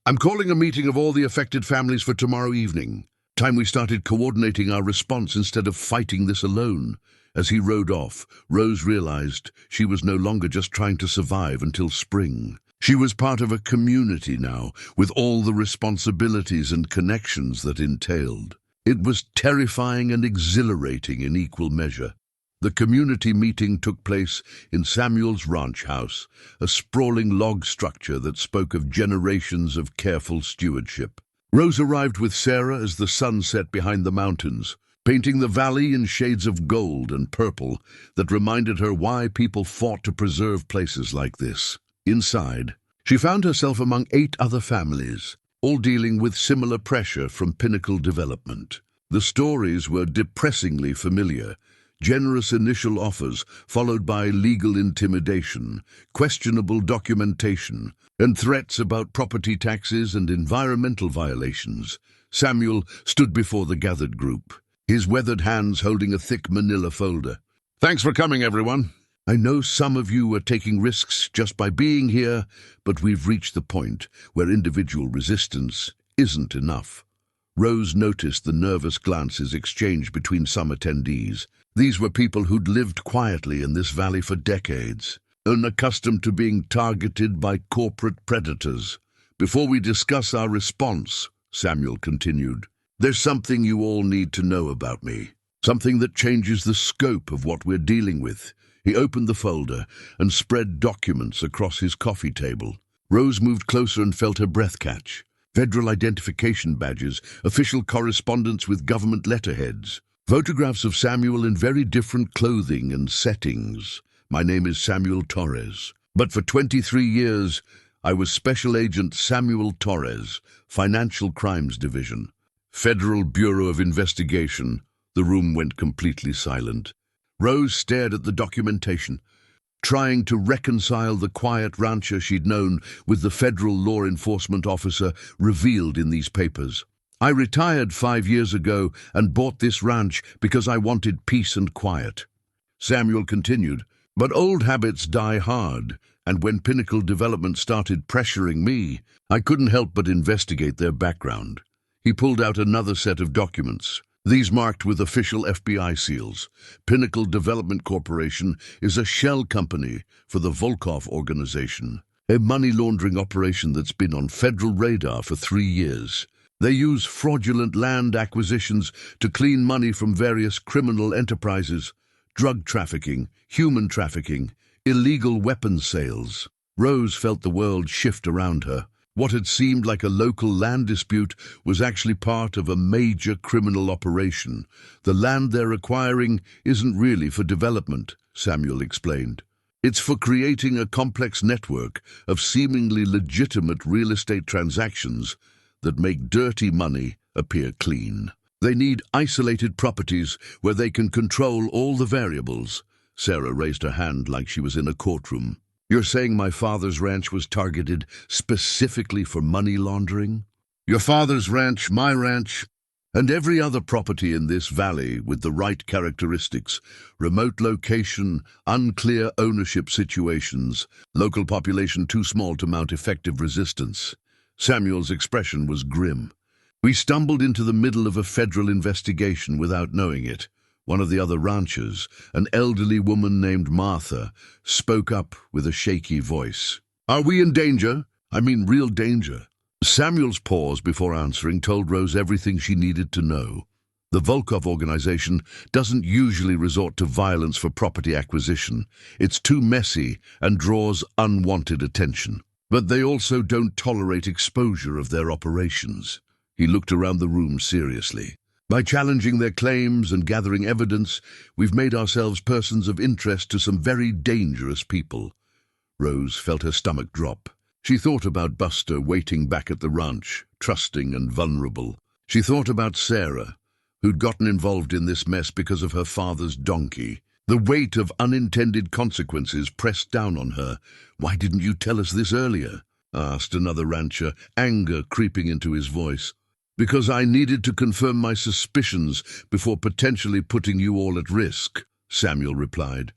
"I'm calling a meeting of all the affected families for tomorrow evening. Time we started coordinating our response instead of fighting this alone." As he rode off, Rose realized she was no longer just trying to survive until spring. She was part of a community now, with all the responsibilities and connections that entailed. It was terrifying and exhilarating in equal measure. The community meeting took place in Samuel's ranch house, a sprawling log structure that spoke of generations of careful stewardship. Rose arrived with Sarah as the sun set behind the mountains, painting the valley in shades of gold and purple that reminded her why people fought to preserve places like this. Inside, she found herself among 8 other families, all dealing with similar pressure from Pinnacle Development. The stories were depressingly familiar. Generous initial offers followed by legal intimidation, questionable documentation, and threats about property taxes and environmental violations. Samuel stood before the gathered group, his weathered hands holding a thick manila folder. "Thanks for coming, everyone. I know some of you are taking risks just by being here, but we've reached the point where individual resistance isn't enough." Rose noticed the nervous glances exchanged between some attendees. These were people who'd lived quietly in this valley for decades, unaccustomed to being targeted by corporate predators. "Before we discuss our response," Samuel continued, "there's something you all need to know about me. Something that changes the scope of what we're dealing with." He opened the folder and spread documents across his coffee table. Rose moved closer and felt her breath catch. Federal identification badges, official correspondence with government letterheads, photographs of Samuel in very different clothing and settings. "My name is Samuel Torres, but for 23 years I was Special Agent Samuel Torres, Financial Crimes Division. Federal Bureau of Investigation." The room went completely silent. Rose stared at the documentation, trying to reconcile the quiet rancher she'd known with the federal law enforcement officer revealed in these papers. "I retired 5 years ago and bought this ranch because I wanted peace and quiet." Samuel continued, "But old habits die hard, and when Pinnacle Development started pressuring me, I couldn't help but investigate their background." He pulled out another set of documents, these marked with official FBI seals. Pinnacle Development Corporation is a shell company for the Volkov organization, a money laundering operation that's been on federal radar for 3 years. They use fraudulent land acquisitions to clean money from various criminal enterprises, drug trafficking, human trafficking, illegal weapons sales. Rose felt the world shift around her. What had seemed like a local land dispute was actually part of a major criminal operation. "The land they're acquiring isn't really for development," Samuel explained. "It's for creating a complex network of seemingly legitimate real estate transactions that make dirty money appear clean. They need isolated properties where they can control all the variables." Sarah raised her hand like she was in a courtroom. "You're saying my father's ranch was targeted specifically for money laundering?" "Your father's ranch, my ranch, and every other property in this valley with the right characteristics: remote location, unclear ownership situations, local population too small to mount effective resistance." Samuel's expression was grim. "We stumbled into the middle of a federal investigation without knowing it." One of the other ranchers, an elderly woman named Martha, spoke up with a shaky voice. "Are we in danger? I mean real danger?" Samuel's pause before answering told Rose everything she needed to know. The Volkov organization doesn't usually resort to violence for property acquisition. It's too messy and draws unwanted attention. But they also don't tolerate exposure of their operations. He looked around the room seriously. "By challenging their claims and gathering evidence, we've made ourselves persons of interest to some very dangerous people." Rose felt her stomach drop. She thought about Buster waiting back at the ranch, trusting and vulnerable. She thought about Sarah, who'd gotten involved in this mess because of her father's donkey. The weight of unintended consequences pressed down on her. "Why didn't you tell us this earlier?" asked another rancher, anger creeping into his voice. "Because I needed to confirm my suspicions before potentially putting you all at risk," Samuel replied.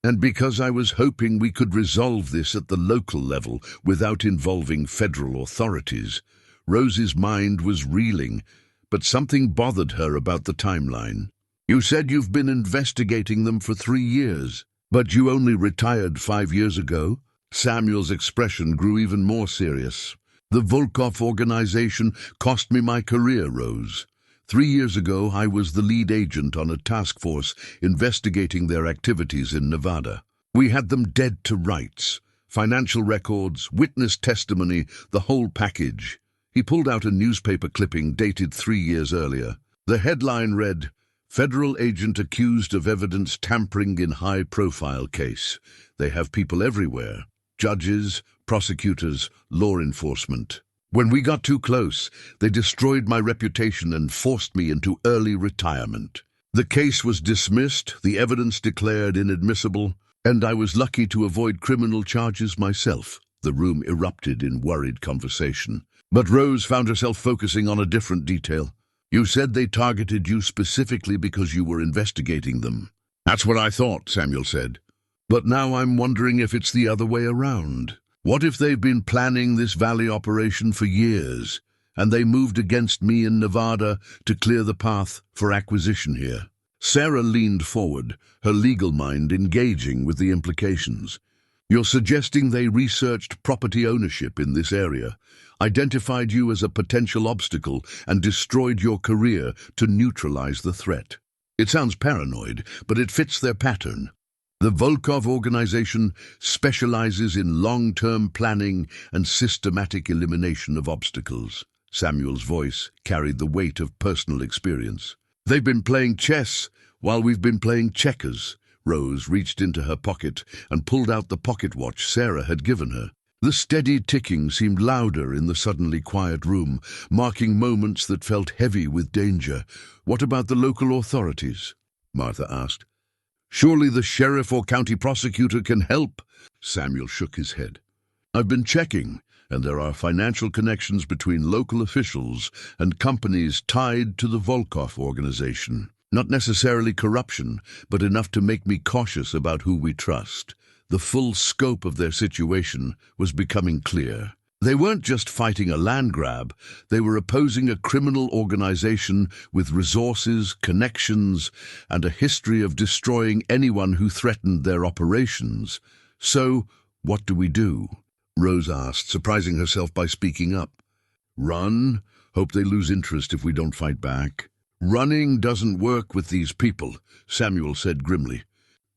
And because I was hoping we could resolve this at the local level without involving federal authorities. Rose's mind was reeling, but something bothered her about the timeline. You said you've been investigating them for 3 years, but you only retired 5 years ago? Samuel's expression grew even more serious. The Volkov organization cost me my career, Rose. 3 years ago, I was the lead agent on a task force investigating their activities in Nevada. We had them dead to rights. Financial records, witness testimony, the whole package. He pulled out a newspaper clipping dated 3 years earlier. The headline read, "Federal agent accused of evidence tampering in high-profile case. They have people everywhere. Judges, prosecutors, law enforcement. When we got too close, they destroyed my reputation and forced me into early retirement. The case was dismissed, the evidence declared inadmissible, and I was lucky to avoid criminal charges myself." The room erupted in worried conversation. But Rose found herself focusing on a different detail. "You said they targeted you specifically because you were investigating them." "That's what I thought," Samuel said. "But now I'm wondering if it's the other way around. What if they've been planning this Valley operation for years, and they moved against me in Nevada to clear the path for acquisition here?" Sarah leaned forward, her legal mind engaging with the implications. "You're suggesting they researched property ownership in this area, identified you as a potential obstacle, and destroyed your career to neutralize the threat. It sounds paranoid, but it fits their pattern. The Volkov organization specializes in long-term planning and systematic elimination of obstacles." Samuel's voice carried the weight of personal experience. "They've been playing chess while we've been playing checkers." Rose reached into her pocket and pulled out the pocket watch Sarah had given her. The steady ticking seemed louder in the suddenly quiet room, marking moments that felt heavy with danger. "What about the local authorities?" Martha asked. "Surely the sheriff or county prosecutor can help." Samuel shook his head. "I've been checking, and there are financial connections between local officials and companies tied to the Volkov organization. Not necessarily corruption, but enough to make me cautious about who we trust." The full scope of their situation was becoming clear. They weren't just fighting a land grab, they were opposing a criminal organization with resources, connections, and a history of destroying anyone who threatened their operations. "So, what do we do?" Rose asked, surprising herself by speaking up. "Run? Hope they lose interest if we don't fight back." "Running doesn't work with these people," Samuel said grimly.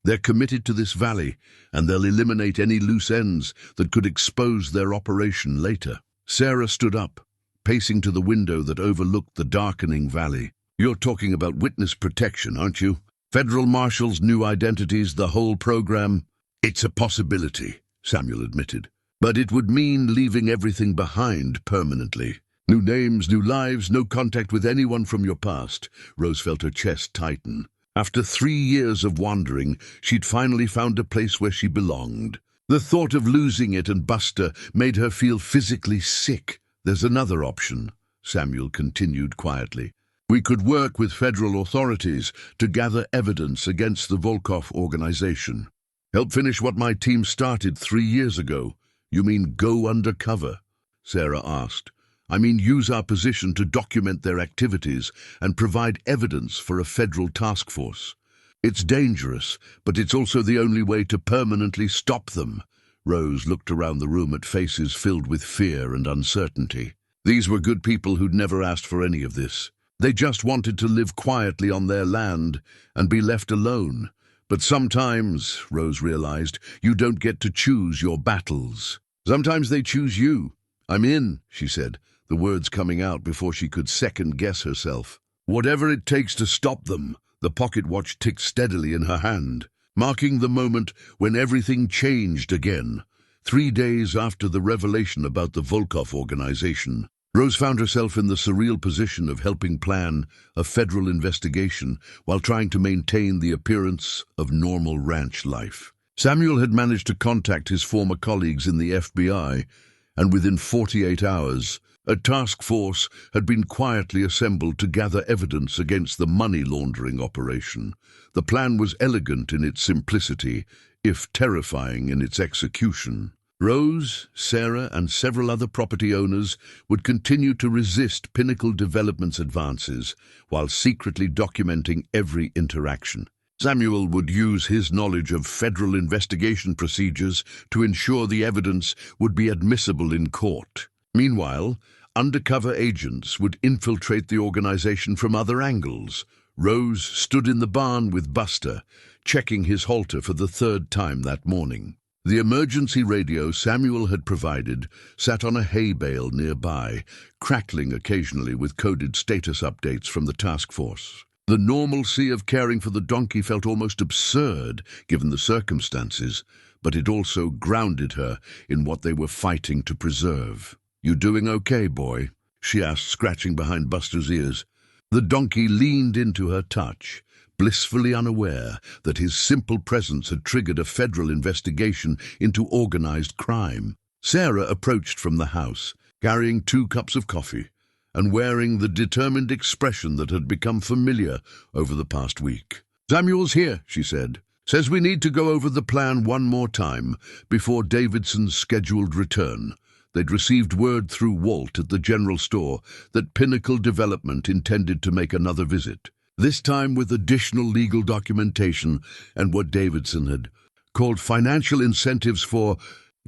"They're committed to this valley, and they'll eliminate any loose ends that could expose their operation later." Sarah stood up, pacing to the window that overlooked the darkening valley. "You're talking about witness protection, aren't you? Federal marshals, new identities, the whole program?" "It's a possibility," Samuel admitted. "But it would mean leaving everything behind permanently. New names, new lives, no contact with anyone from your past." Rose felt her chest tighten. After 3 years of wandering, she'd finally found a place where she belonged. The thought of losing it and Buster made her feel physically sick. "There's another option," Samuel continued quietly. "We could work with federal authorities to gather evidence against the Volkov organization. Help finish what my team started 3 years ago." "You mean go undercover?" Sarah asked. "I mean use our position to document their activities and provide evidence for a federal task force. It's dangerous, but it's also the only way to permanently stop them." Rose looked around the room at faces filled with fear and uncertainty. These were good people who'd never asked for any of this. They just wanted to live quietly on their land and be left alone. But sometimes, Rose realized, you don't get to choose your battles. Sometimes they choose you. "I'm in," she said, the words coming out before she could second-guess herself. "Whatever it takes to stop them." The pocket watch ticked steadily in her hand, marking the moment when everything changed again. 3 days after the revelation about the Volkov organization, Rose found herself in the surreal position of helping plan a federal investigation while trying to maintain the appearance of normal ranch life. Samuel had managed to contact his former colleagues in the FBI, and within 48 hours, a task force had been quietly assembled to gather evidence against the money laundering operation. The plan was elegant in its simplicity, if terrifying in its execution. Rose, Sarah, and several other property owners would continue to resist Pinnacle Development's advances while secretly documenting every interaction. Samuel would use his knowledge of federal investigation procedures to ensure the evidence would be admissible in court. Meanwhile, undercover agents would infiltrate the organization from other angles. Rose stood in the barn with Buster, checking his halter for the third time that morning. The emergency radio Samuel had provided sat on a hay bale nearby, crackling occasionally with coded status updates from the task force. The normalcy of caring for the donkey felt almost absurd, given the circumstances, but it also grounded her in what they were fighting to preserve. "You doing okay, boy?" she asked, scratching behind Buster's ears. The donkey leaned into her touch, blissfully unaware that his simple presence had triggered a federal investigation into organized crime. Sarah approached from the house, carrying 2 cups of coffee, and wearing the determined expression that had become familiar over the past week. "Samuel's here," she said. "Says we need to go over the plan one more time before Davidson's scheduled return." They'd received word through Walt at the general store that Pinnacle Development intended to make another visit, this time with additional legal documentation and what Davidson had called financial incentives for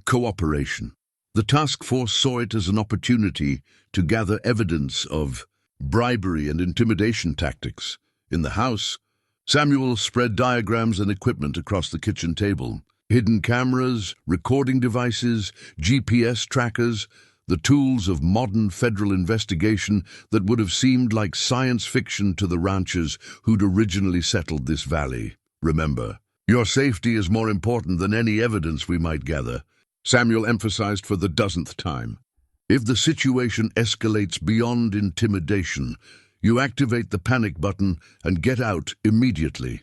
cooperation. The task force saw it as an opportunity to gather evidence of bribery and intimidation tactics. In the house, Samuel spread diagrams and equipment across the kitchen table. Hidden cameras, recording devices, GPS trackers, the tools of modern federal investigation that would have seemed like science fiction to the ranchers who'd originally settled this valley. "Remember, your safety is more important than any evidence we might gather," Samuel emphasized for the 10th time. "If the situation escalates beyond intimidation, you activate the panic button and get out immediately."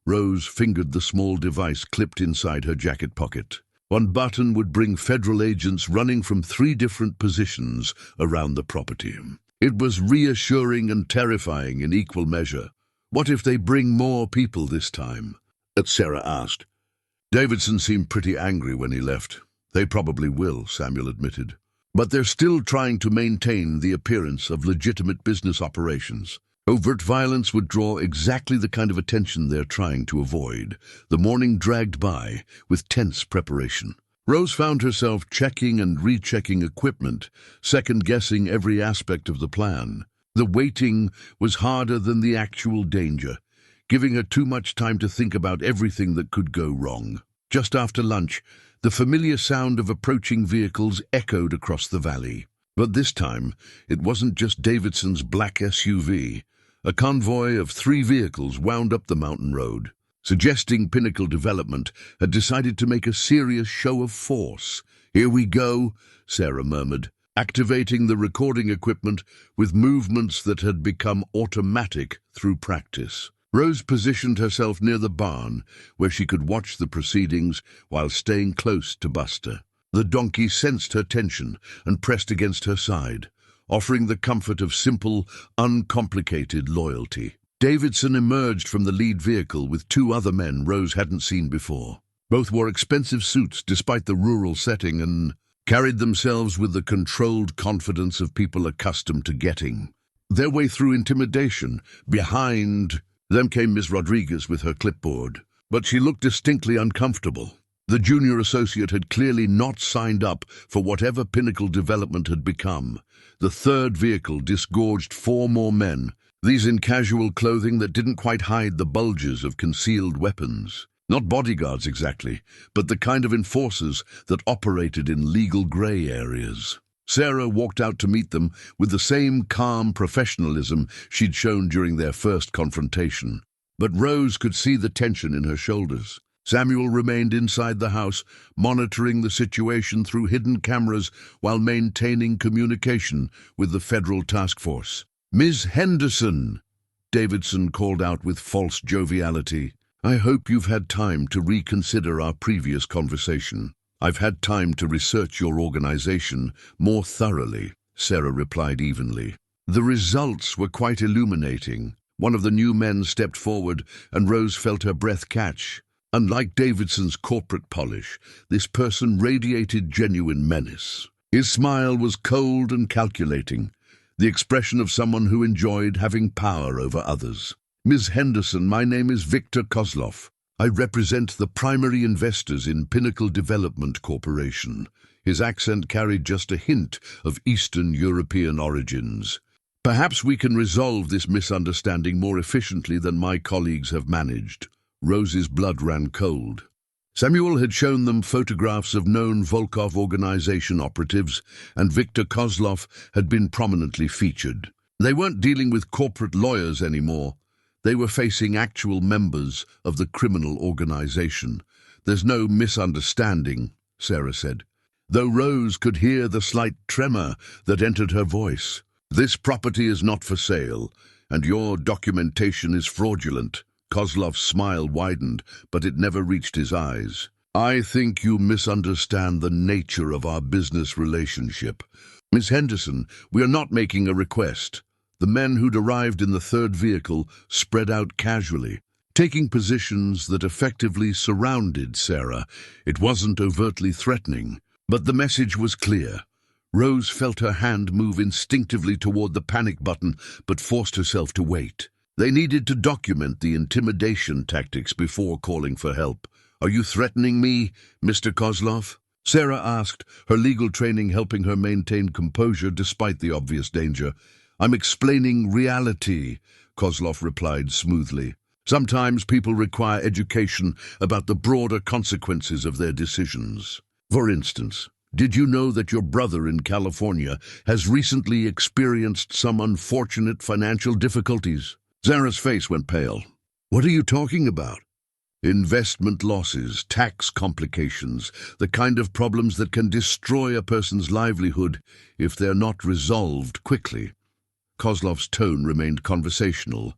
Rose fingered the small device clipped inside her jacket pocket. One button would bring federal agents running from 3 different positions around the property. It was reassuring and terrifying in equal measure. "What if they bring more people this time?" Sarah asked. "Davidson seemed pretty angry when he left." "They probably will," Samuel admitted. "But they're still trying to maintain the appearance of legitimate business operations." Overt violence would draw exactly the kind of attention they're trying to avoid. The morning dragged by with tense preparation. Rose found herself checking and rechecking equipment, second-guessing every aspect of the plan. The waiting was harder than the actual danger, giving her too much time to think about everything that could go wrong. Just after lunch, the familiar sound of approaching vehicles echoed across the valley. But this time, it wasn't just Davidson's black SUV. A convoy of 3 vehicles wound up the mountain road, suggesting Pinnacle Development had decided to make a serious show of force. "Here we go," Sarah murmured, activating the recording equipment with movements that had become automatic through practice. Rose positioned herself near the barn, where she could watch the proceedings while staying close to Buster. The donkey sensed her tension and pressed against her side, offering the comfort of simple, uncomplicated loyalty. Davidson emerged from the lead vehicle with 2 other men Rose hadn't seen before. Both wore expensive suits despite the rural setting and carried themselves with the controlled confidence of people accustomed to getting their way through intimidation. Behind them came Miss Rodriguez with her clipboard, but she looked distinctly uncomfortable. The junior associate had clearly not signed up for whatever Pinnacle Development had become. The 3rd vehicle disgorged 4 more men, these in casual clothing that didn't quite hide the bulges of concealed weapons. Not bodyguards exactly, but the kind of enforcers that operated in legal gray areas. Sarah walked out to meet them with the same calm professionalism she'd shown during their first confrontation. But Rose could see the tension in her shoulders. Samuel remained inside the house, monitoring the situation through hidden cameras while maintaining communication with the federal task force. "Ms. Henderson," Davidson called out with false joviality, "I hope you've had time to reconsider our previous conversation." "I've had time to research your organization more thoroughly," Sarah replied evenly. The results were quite illuminating. One of the new men stepped forward, and Rose felt her breath catch. Unlike Davidson's corporate polish, this person radiated genuine menace. His smile was cold and calculating, the expression of someone who enjoyed having power over others. "Ms. Henderson, my name is Victor Kozlov. I represent the primary investors in Pinnacle Development Corporation." His accent carried just a hint of Eastern European origins. "Perhaps we can resolve this misunderstanding more efficiently than my colleagues have managed." Rose's blood ran cold. Samuel had shown them photographs of known Volkov organization operatives, and Victor Kozlov had been prominently featured. They weren't dealing with corporate lawyers anymore. They were facing actual members of the criminal organization. "There's no misunderstanding," Sarah said, though Rose could hear the slight tremor that entered her voice. "This property is not for sale, and your documentation is fraudulent." Kozlov's smile widened, but it never reached his eyes. "I think you misunderstand the nature of our business relationship. Miss Henderson, we are not making a request." The men who'd arrived in the third vehicle spread out casually, taking positions that effectively surrounded Sarah. It wasn't overtly threatening, but the message was clear. Rose felt her hand move instinctively toward the panic button, but forced herself to wait. They needed to document the intimidation tactics before calling for help. "Are you threatening me, Mr. Kozlov?" Sarah asked, her legal training helping her maintain composure despite the obvious danger. "I'm explaining reality," Kozlov replied smoothly. "Sometimes people require education about the broader consequences of their decisions. For instance, did you know that your brother in California has recently experienced some unfortunate financial difficulties?" Sarah's face went pale. "What are you talking about?" "Investment losses, tax complications, the kind of problems that can destroy a person's livelihood if they're not resolved quickly." Kozlov's tone remained conversational,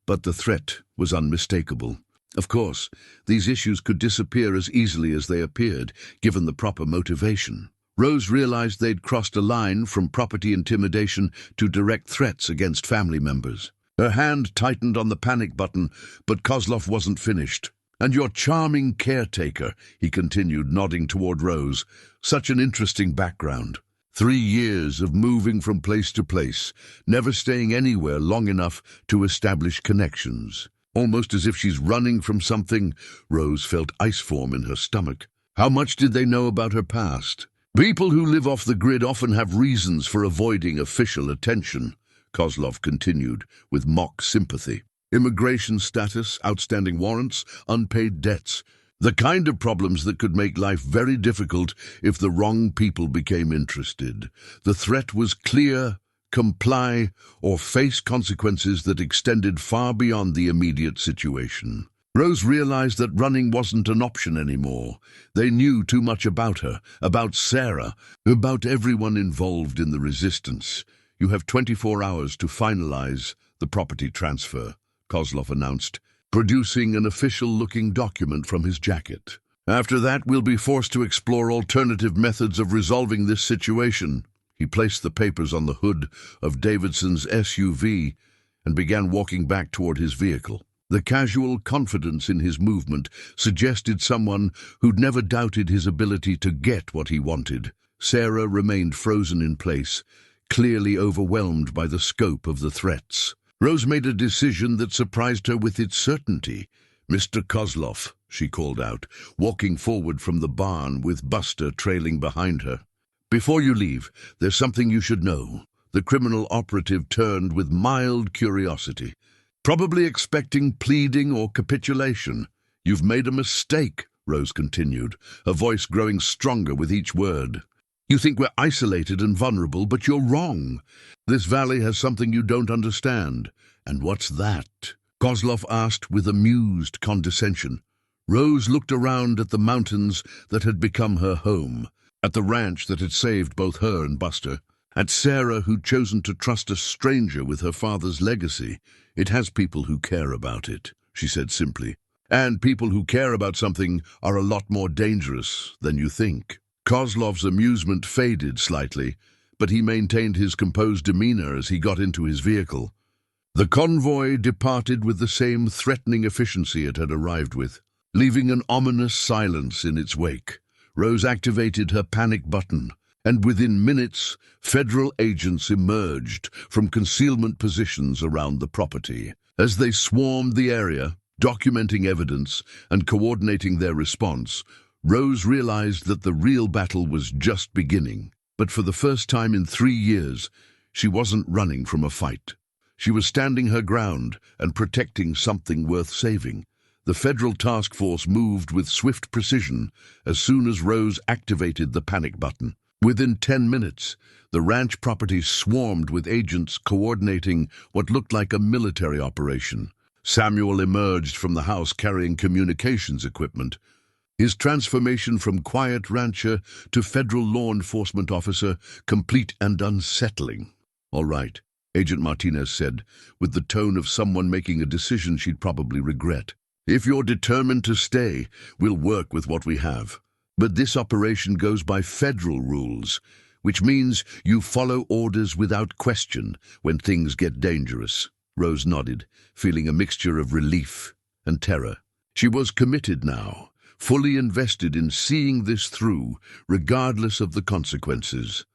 but the threat was unmistakable. Of course, these issues could disappear as easily as they appeared, given the proper motivation. Rose realized they'd crossed a line from property intimidation to direct threats against family members. Her hand tightened on the panic button, but Kozlov wasn't finished. "And your charming caretaker," he continued, nodding toward Rose. "Such an interesting background. 3 years of moving from place to place, never staying anywhere long enough to establish connections. Almost as if she's running from something." Rose felt ice form in her stomach. "How much did they know about her past?" "People who live off the grid often have reasons for avoiding official attention," Kozlov continued, with mock sympathy. "Immigration status, outstanding warrants, unpaid debts. The kind of problems that could make life very difficult if the wrong people became interested. The threat was clear: comply or face consequences that extended far beyond the immediate situation." Rose realized that running wasn't an option anymore. They knew too much about her, about Sarah, about everyone involved in the resistance. "You have 24 hours to finalize the property transfer," Kozlov announced, producing an official-looking document from his jacket. "After that, we'll be forced to explore alternative methods of resolving this situation." He placed the papers on the hood of Davidson's SUV and began walking back toward his vehicle. The casual confidence in his movement suggested someone who'd never doubted his ability to get what he wanted. Sarah remained frozen in place, clearly overwhelmed by the scope of the threats. Rose made a decision that surprised her with its certainty. "Mr. Kozlov," she called out, walking forward from the barn with Buster trailing behind her. "Before you leave, there's something you should know." The criminal operative turned with mild curiosity, probably expecting pleading or capitulation. "You've made a mistake," Rose continued, her voice growing stronger with each word. "You think we're isolated and vulnerable, but you're wrong. This valley has something you don't understand." "And what's that?" Kozlov asked with amused condescension. Rose looked around at the mountains that had become her home, at the ranch that had saved both her and Buster, at Sarah who'd chosen to trust a stranger with her father's legacy. "It has people who care about it," she said simply. "And people who care about something are a lot more dangerous than you think." Kozlov's amusement faded slightly, but he maintained his composed demeanor as he got into his vehicle. The convoy departed with the same threatening efficiency it had arrived with. leaving an ominous silence in its wake. Rose activated her panic button, and within minutes, federal agents emerged from concealment positions around the property. As they swarmed the area, documenting evidence and coordinating their response, Rose realized that the real battle was just beginning. But for the first time in 3 years, she wasn't running from a fight. She was standing her ground and protecting something worth saving. The federal task force moved with swift precision as soon as Rose activated the panic button. Within 10 minutes, the ranch property swarmed with agents coordinating what looked like a military operation. Samuel emerged from the house carrying communications equipment. His transformation from quiet rancher to federal law enforcement officer, complete and unsettling. "All right," Agent Martinez said, with the tone of someone making a decision she'd probably regret. "If you're determined to stay, we'll work with what we have. But this operation goes by federal rules, which means you follow orders without question when things get dangerous." Rose nodded, feeling a mixture of relief and terror. She was committed now, fully invested in seeing this through, regardless of the consequences.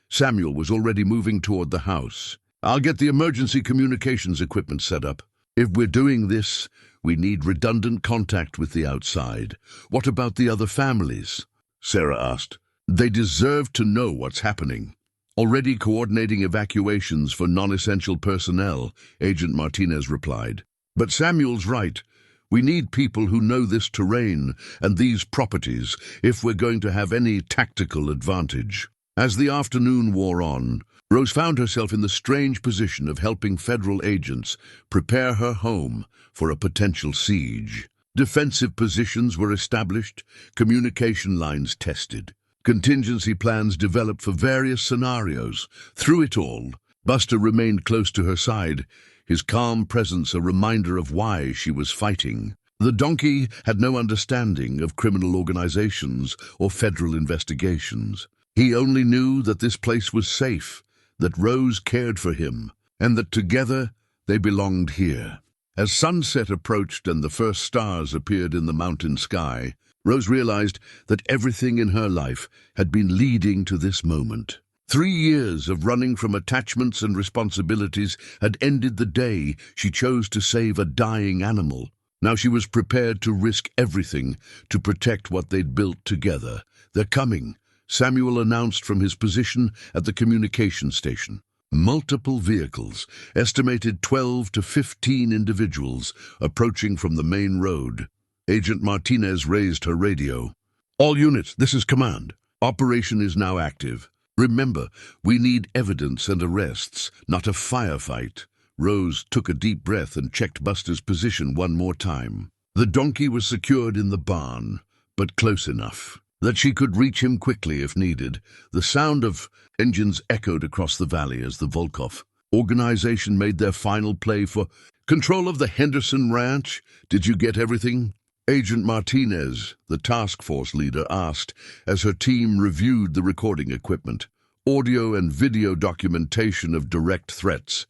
Samuel was already moving toward the house. "I'll get the emergency communications equipment set up. If we're doing this, we need redundant contact with the outside." "What about the other families?" Sarah asked. "They deserve to know what's happening." "Already coordinating evacuations for non-essential personnel," Agent Martinez replied. "But Samuel's right. We need people who know this terrain and these properties if we're going to have any tactical advantage." As the afternoon wore on, Rose found herself in the strange position of helping federal agents prepare her home for a potential siege. Defensive positions were established, communication lines tested, contingency plans developed for various scenarios. Through it all, Buster remained close to her side, his calm presence a reminder of why she was fighting. The donkey had no understanding of criminal organizations or federal investigations. He only knew that this place was safe, that Rose cared for him, and that together they belonged here. As sunset approached and the first stars appeared in the mountain sky, Rose realized that everything in her life had been leading to this moment. 3 years of running from attachments and responsibilities had ended the day she chose to save a dying animal. Now she was prepared to risk everything to protect what they'd built together. "They're coming," Samuel announced from his position at the communication station. Multiple vehicles, estimated 12 to 15 individuals, approaching from the main road. Agent Martinez raised her radio. "All units, this is command. Operation is now active. Remember, we need evidence and arrests, not a firefight." Rose took a deep breath and checked Buster's position one more time. The donkey was secured in the barn, but close enough that she could reach him quickly if needed. The sound of engines echoed across the valley as the Volkov organization made their final play for control of the Henderson Ranch. "Did you get everything?" Agent Martinez, the task force leader, asked as her team reviewed the recording equipment. Audio and video documentation of direct threats,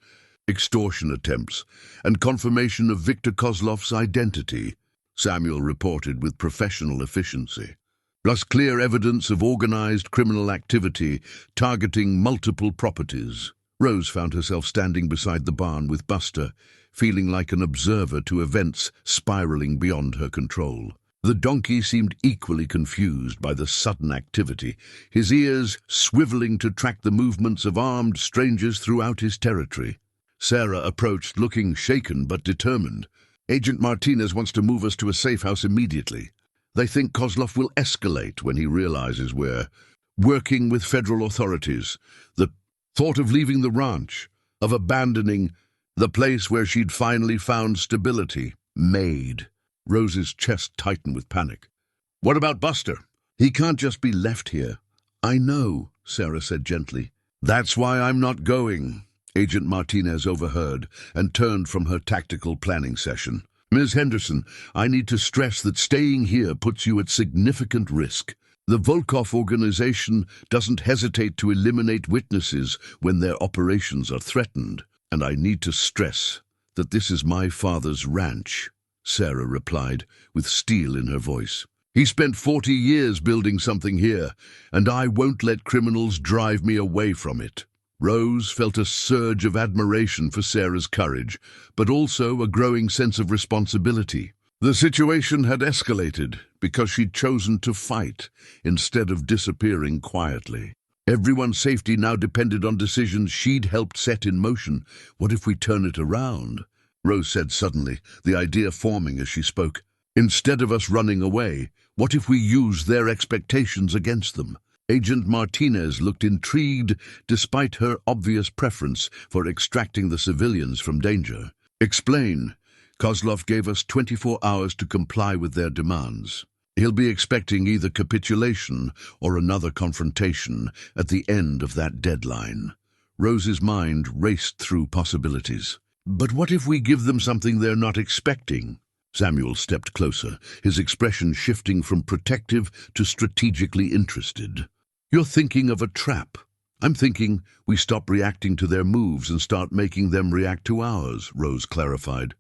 extortion attempts, and confirmation of Victor Kozlov's identity, Samuel reported with professional efficiency. Plus clear evidence of organized criminal activity targeting multiple properties. Rose found herself standing beside the barn with Buster, feeling like an observer to events spiraling beyond her control. The donkey seemed equally confused by the sudden activity, his ears swiveling to track the movements of armed strangers throughout his territory. Sarah approached, looking shaken but determined. "Agent Martinez wants to move us to a safe house immediately. They think Kozlov will escalate when he realizes we're working with federal authorities. The thought of leaving the ranch, of abandoning the place where she'd finally found stability, made." Rose's chest tightened with panic. "What about Buster? He can't just be left here." "I know," Sarah said gently. "That's why I'm not going," Agent Martinez overheard and turned from her tactical planning session. "Ms. Henderson, I need to stress that staying here puts you at significant risk. The Volkov organization doesn't hesitate to eliminate witnesses when their operations are threatened. And I need to stress that this is my father's ranch." Sarah replied, with steel in her voice. "He spent 40 years building something here, and I won't let criminals drive me away from it." Rose felt a surge of admiration for Sarah's courage, but also a growing sense of responsibility. The situation had escalated because she'd chosen to fight instead of disappearing quietly. Everyone's safety now depended on decisions she'd helped set in motion. "What if we turn it around?" Rose said suddenly, the idea forming as she spoke. "Instead of us running away, what if we use their expectations against them?" Agent Martinez looked intrigued despite her obvious preference for extracting the civilians from danger. "Explain." "Kozlov gave us 24 hours to comply with their demands. He'll be expecting either capitulation or another confrontation at the end of that deadline." Rose's mind raced through possibilities. "But what if we give them something they're not expecting?" Samuel stepped closer, his expression shifting from protective to strategically interested. "You're thinking of a trap. I'm thinking we stop reacting to their moves and start making them react to ours," Rose clarified.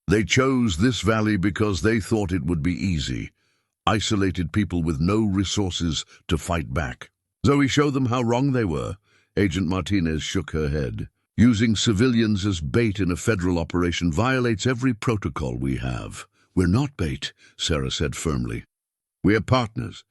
"They chose this valley because they thought it would be easy. Isolated people with no resources to fight back. So we show them how wrong they were." Agent Martinez shook her head. "Using civilians as bait in a federal operation violates every protocol we have." "We're not bait," Sarah said firmly. "We're partners.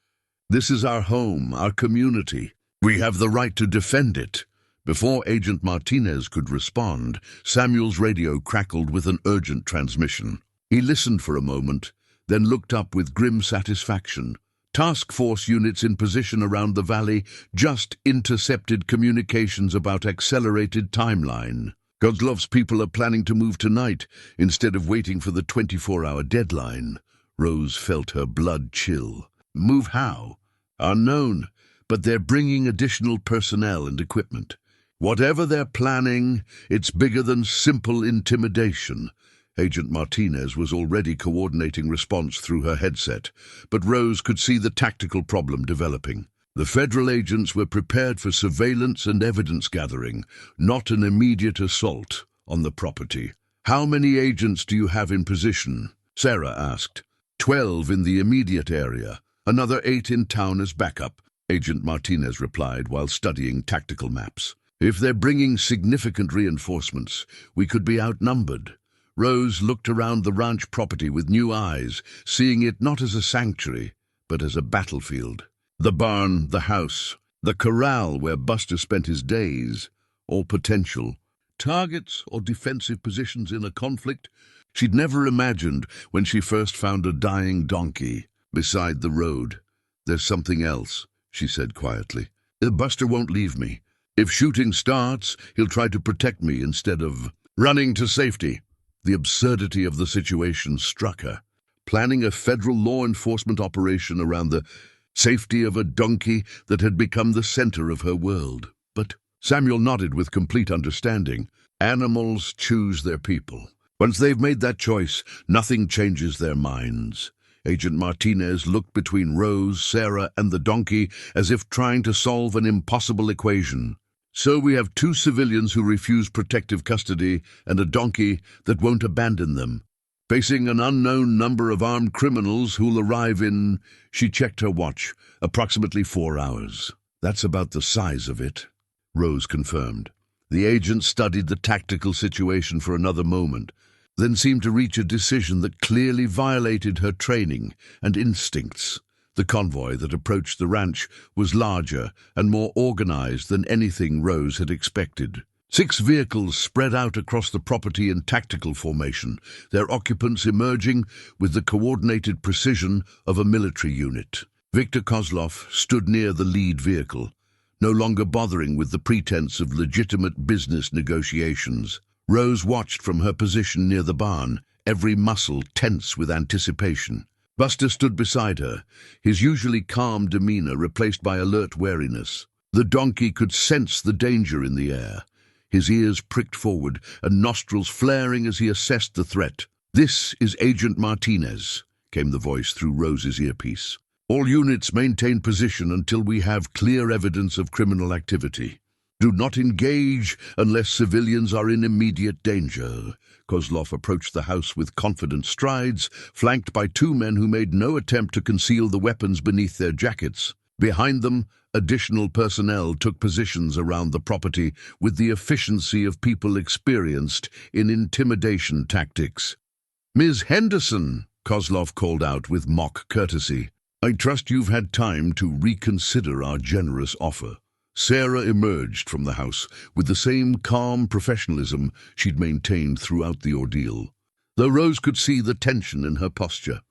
This is our home, our community. We have the right to defend it." Before Agent Martinez could respond, Samuel's radio crackled with an urgent transmission. He listened for a moment, then looked up with grim satisfaction. "Task force units in position around the valley just intercepted communications about accelerated timeline. Kozlov's people are planning to move tonight instead of waiting for the 24-hour deadline." Rose felt her blood chill. "Move how?" "Unknown, but they're bringing additional personnel and equipment. Whatever they're planning, it's bigger than simple intimidation." Agent Martinez was already coordinating response through her headset, but Rose could see the tactical problem developing. The federal agents were prepared for surveillance and evidence gathering, not an immediate assault on the property. "How many agents do you have in position?" Sarah asked. 12 in the immediate area. Another 8 in town as backup," Agent Martinez replied while studying tactical maps. "If they're bringing significant reinforcements, we could be outnumbered." Rose looked around the ranch property with new eyes, seeing it not as a sanctuary, but as a battlefield. The barn, the house, the corral where Buster spent his days, all potential targets or defensive positions in a conflict she'd never imagined when she first found a dying donkey beside the road. "There's something else," she said quietly. "Buster won't leave me. If shooting starts, he'll try to protect me instead of running to safety." The absurdity of the situation struck her. Planning a federal law enforcement operation around the safety of a donkey that had become the center of her world. But Samuel nodded with complete understanding. Animals choose their people. Once they've made that choice, nothing changes their minds. Agent Martinez looked between Rose, Sarah, and the donkey as if trying to solve an impossible equation. "So we have 2 civilians who refuse protective custody and a donkey that won't abandon them, facing an unknown number of armed criminals who'll arrive in," she checked her watch, "approximately 4 hours. "That's about the size of it," Rose confirmed. The agent studied the tactical situation for another moment, then seemed to reach a decision that clearly violated her training and instincts. The convoy that approached the ranch was larger and more organized than anything Rose had expected. 6 vehicles spread out across the property in tactical formation, their occupants emerging with the coordinated precision of a military unit. Viktor Kozlov stood near the lead vehicle, no longer bothering with the pretense of legitimate business negotiations. Rose watched from her position near the barn, every muscle tense with anticipation. Buster stood beside her, his usually calm demeanor replaced by alert wariness. The donkey could sense the danger in the air, his ears pricked forward and nostrils flaring as he assessed the threat. "This is Agent Martinez," came the voice through Rose's earpiece. "All units maintain position until we have clear evidence of criminal activity. Do not engage unless civilians are in immediate danger. Kozlov approached the house with confident strides, flanked by two men who made no attempt to conceal the weapons beneath their jackets. Behind them, additional personnel took positions around the property with the efficiency of people experienced in intimidation tactics. "Ms. Henderson," Kozlov called out with mock courtesy, "I trust you've had time to reconsider our generous offer." Sarah emerged from the house with the same calm professionalism she'd maintained throughout the ordeal, though Rose could see the tension in her posture.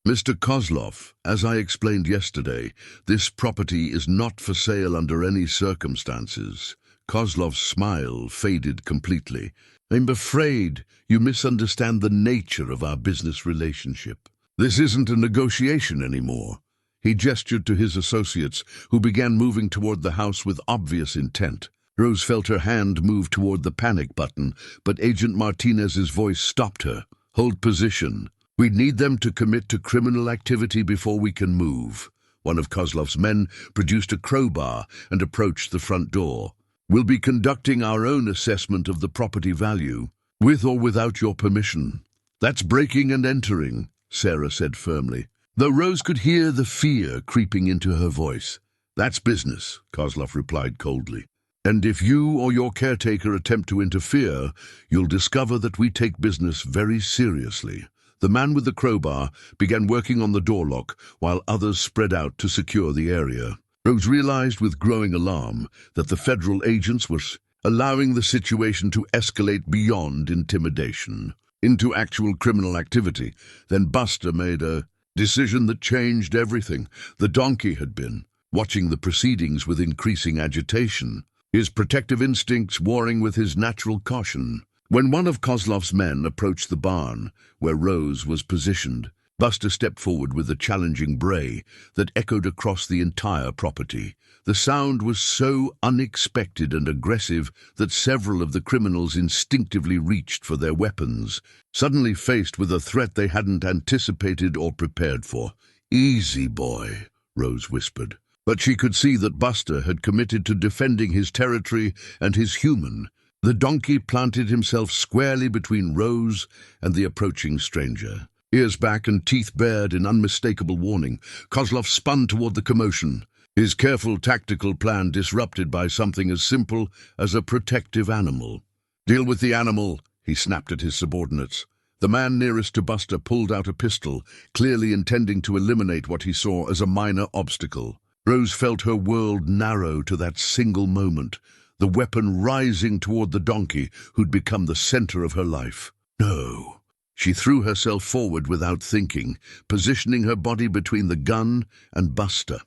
"Mr. Kozlov, as I explained yesterday, this property is not for sale under any circumstances." Kozlov's smile faded completely. "I'm afraid you misunderstand the nature of our business relationship. This isn't a negotiation anymore." He gestured to his associates, who began moving toward the house with obvious intent. Rose felt her hand move toward the panic button, but Agent Martinez's voice stopped her. "Hold position. We need them to commit to criminal activity before we can move." One of Kozlov's men produced a crowbar and approached the front door. "We'll be conducting our own assessment of the property value, with or without your permission." "That's breaking and entering," Sarah said firmly, though Rose could hear the fear creeping into her voice. "That's business," Kozlov replied coldly. "And if you or your caretaker attempt to interfere, you'll discover that we take business very seriously." The man with the crowbar began working on the door lock while others spread out to secure the area. Rose realized with growing alarm that the federal agents were allowing the situation to escalate beyond intimidation into actual criminal activity. Then Buster made a decision that changed everything. The donkey had been watching the proceedings with increasing agitation, his protective instincts warring with his natural caution. When one of Kozlov's men approached the barn, where Rose was positioned, Buster stepped forward with a challenging bray that echoed across the entire property. The sound was so unexpected and aggressive that several of the criminals instinctively reached for their weapons, suddenly faced with a threat they hadn't anticipated or prepared for. "Easy, boy," Rose whispered. But she could see that Buster had committed to defending his territory and his human. The donkey planted himself squarely between Rose and the approaching stranger. Ears back and teeth bared in unmistakable warning, Kozlov spun toward the commotion, his careful tactical plan disrupted by something as simple as a protective animal. "Deal with the animal," he snapped at his subordinates. The man nearest to Buster pulled out a pistol, clearly intending to eliminate what he saw as a minor obstacle. Rose felt her world narrow to that single moment, the weapon rising toward the donkey who'd become the center of her life. "No." She threw herself forward without thinking, positioning her body between the gun and Buster.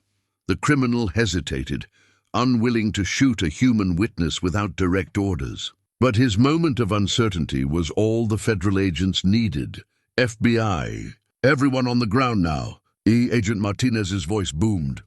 The criminal hesitated, unwilling to shoot a human witness without direct orders. But his moment of uncertainty was all the federal agents needed. "FBI, everyone on the ground now," Agent Martinez's voice boomed.